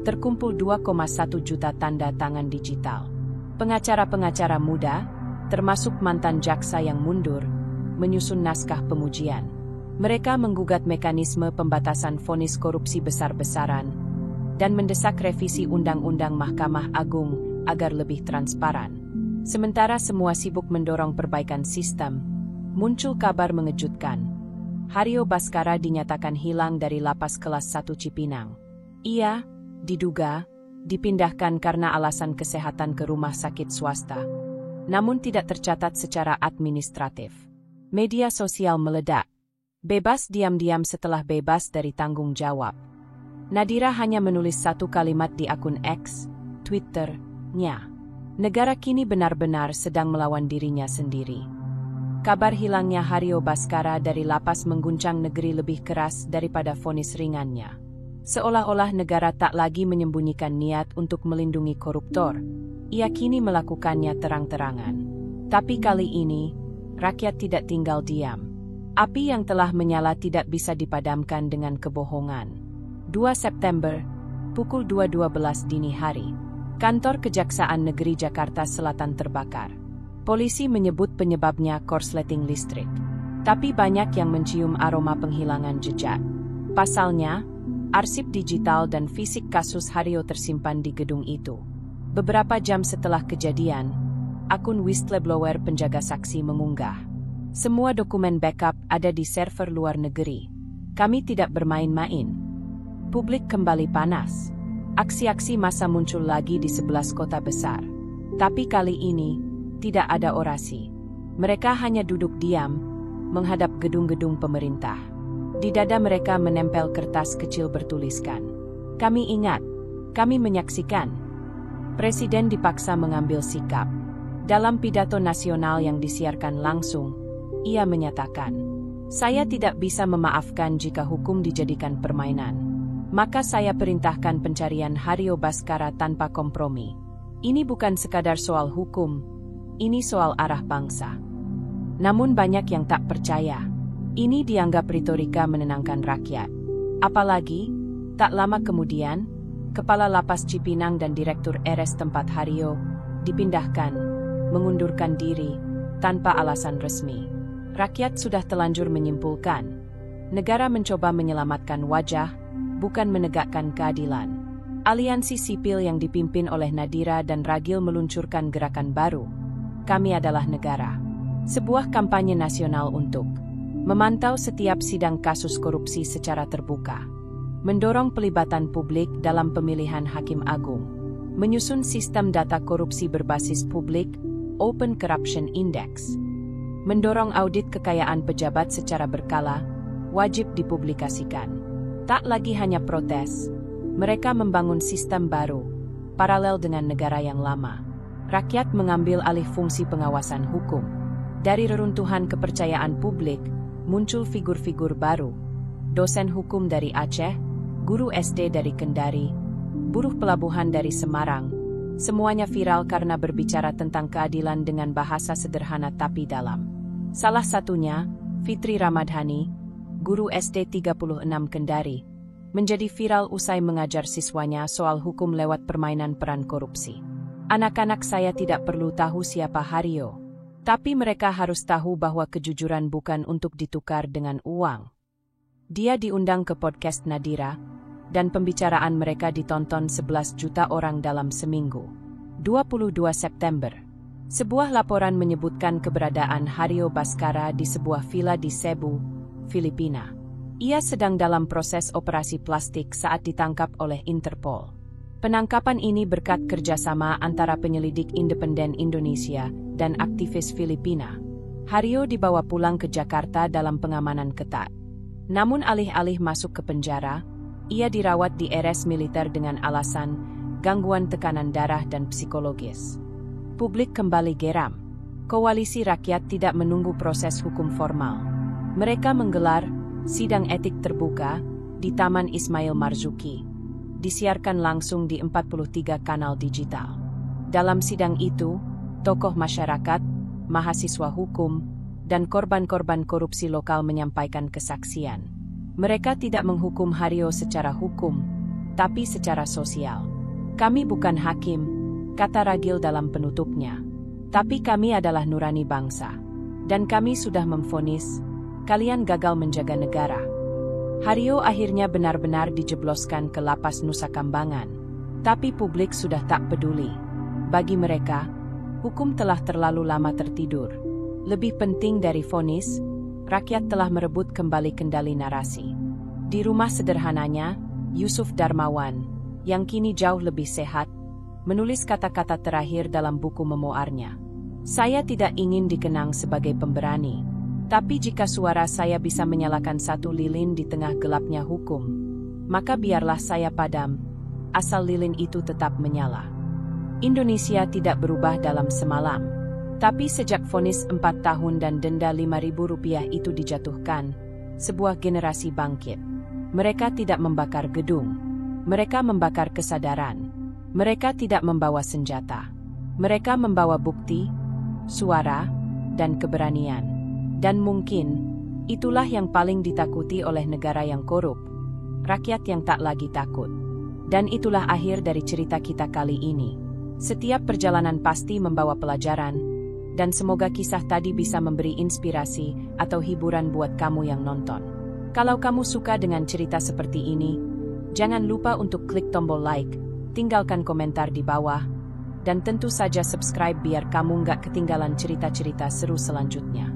terkumpul 2,1 juta tanda tangan digital. Pengacara-pengacara muda, termasuk mantan jaksa yang mundur, menyusun naskah pemujian. Mereka menggugat mekanisme pembatasan vonis korupsi besar-besaran dan mendesak revisi Undang-Undang Mahkamah Agung agar lebih transparan. Sementara semua sibuk mendorong perbaikan sistem, muncul kabar mengejutkan. Hario Baskara dinyatakan hilang dari lapas kelas 1 Cipinang. Ia, diduga, dipindahkan karena alasan kesehatan ke rumah sakit swasta, namun tidak tercatat secara administratif. Media sosial meledak. Bebas diam-diam setelah bebas dari tanggung jawab. Nadira hanya menulis 1 kalimat di akun X, Twitter-nya. Negara kini benar-benar sedang melawan dirinya sendiri. Kabar hilangnya Hario Baskara dari lapas mengguncang negeri lebih keras daripada vonis ringannya. Seolah-olah negara tak lagi menyembunyikan niat untuk melindungi koruptor. Ia kini melakukannya terang-terangan. Tapi kali ini, rakyat tidak tinggal diam. Api yang telah menyala tidak bisa dipadamkan dengan kebohongan. 2 September, pukul 2.12 dini hari, kantor Kejaksaan Negeri Jakarta Selatan terbakar. Polisi menyebut penyebabnya korsleting listrik. Tapi banyak yang mencium aroma penghilangan jejak. Pasalnya, arsip digital dan fisik kasus Hario tersimpan di gedung itu. Beberapa jam setelah kejadian, akun whistleblower penjaga saksi mengunggah. Semua dokumen backup ada di server luar negeri. Kami tidak bermain-main. Publik kembali panas. Aksi-aksi massa muncul lagi di 11 kota besar. Tapi kali ini, tidak ada orasi. Mereka hanya duduk diam, menghadap gedung-gedung pemerintah. Di dada mereka menempel kertas kecil bertuliskan, "Kami ingat, kami menyaksikan." Presiden dipaksa mengambil sikap. Dalam pidato nasional yang disiarkan langsung, ia menyatakan, "Saya tidak bisa memaafkan jika hukum dijadikan permainan. Maka saya perintahkan pencarian Hario Bhaskara tanpa kompromi. Ini bukan sekadar soal hukum, ini soal arah bangsa." Namun banyak yang tak percaya. Ini dianggap retorika menenangkan rakyat. Apalagi, tak lama kemudian, Kepala Lapas Cipinang dan Direktur RS tempat Hario dipindahkan, mengundurkan diri, tanpa alasan resmi. Rakyat sudah telanjur menyimpulkan, negara mencoba menyelamatkan wajah, bukan menegakkan keadilan. Aliansi sipil yang dipimpin oleh Nadira dan Ragil meluncurkan gerakan baru, Kami Adalah Negara. Sebuah kampanye nasional untuk memantau setiap sidang kasus korupsi secara terbuka, mendorong pelibatan publik dalam pemilihan hakim agung, menyusun sistem data korupsi berbasis publik, Open Corruption Index, mendorong audit kekayaan pejabat secara berkala, wajib dipublikasikan. Tak lagi hanya protes, mereka membangun sistem baru, paralel dengan negara yang lama. Rakyat mengambil alih fungsi pengawasan hukum. Dari reruntuhan kepercayaan publik, muncul figur-figur baru. Dosen hukum dari Aceh, guru SD dari Kendari, buruh pelabuhan dari Semarang. Semuanya viral karena berbicara tentang keadilan dengan bahasa sederhana tapi dalam. Salah satunya, Fitri Ramadhani, guru SD 36 Kendari, menjadi viral usai mengajar siswanya soal hukum lewat permainan peran korupsi. Anak-anak saya tidak perlu tahu siapa Hario, tapi mereka harus tahu bahwa kejujuran bukan untuk ditukar dengan uang. Dia diundang ke podcast Nadira, dan pembicaraan mereka ditonton 11 juta orang dalam seminggu. 22 September. Sebuah laporan menyebutkan keberadaan Hario Bhaskara di sebuah villa di Cebu, Filipina. Ia sedang dalam proses operasi plastik saat ditangkap oleh Interpol. Penangkapan ini berkat kerjasama antara penyelidik independen Indonesia dan aktivis Filipina. Hario dibawa pulang ke Jakarta dalam pengamanan ketat. Namun alih-alih masuk ke penjara, ia dirawat di RS militer dengan alasan gangguan tekanan darah dan psikologis. Publik kembali geram. Koalisi rakyat tidak menunggu proses hukum formal. Mereka menggelar sidang etik terbuka di Taman Ismail Marzuki. Disiarkan langsung di 43 kanal digital. Dalam sidang itu, tokoh masyarakat, mahasiswa hukum, dan korban-korban korupsi lokal menyampaikan kesaksian. Mereka tidak menghukum Hario secara hukum, tapi secara sosial. "Kami bukan hakim," kata Ragil dalam penutupnya. "Tapi kami adalah nurani bangsa. Dan kami sudah memvonis, kalian gagal menjaga negara." Hario akhirnya benar-benar dijebloskan ke lapas Nusa Kambangan. Tapi publik sudah tak peduli. Bagi mereka, hukum telah terlalu lama tertidur. Lebih penting dari vonis, rakyat telah merebut kembali kendali narasi. Di rumah sederhananya, Yusuf Darmawan, yang kini jauh lebih sehat, menulis kata-kata terakhir dalam buku memoarnya. "Saya tidak ingin dikenang sebagai pemberani. Tapi jika suara saya bisa menyalakan satu lilin di tengah gelapnya hukum, maka biarlah saya padam, asal lilin itu tetap menyala." Indonesia tidak berubah dalam semalam. Tapi sejak vonis 4 tahun dan denda Rp5.000 itu dijatuhkan, sebuah generasi bangkit. Mereka tidak membakar gedung. Mereka membakar kesadaran. Mereka tidak membawa senjata. Mereka membawa bukti, suara, dan keberanian. Dan mungkin, itulah yang paling ditakuti oleh negara yang korup, rakyat yang tak lagi takut. Dan itulah akhir dari cerita kita kali ini. Setiap perjalanan pasti membawa pelajaran, dan semoga kisah tadi bisa memberi inspirasi atau hiburan buat kamu yang nonton. Kalau kamu suka dengan cerita seperti ini, jangan lupa untuk klik tombol like, tinggalkan komentar di bawah, dan tentu saja subscribe biar kamu nggak ketinggalan cerita-cerita seru selanjutnya.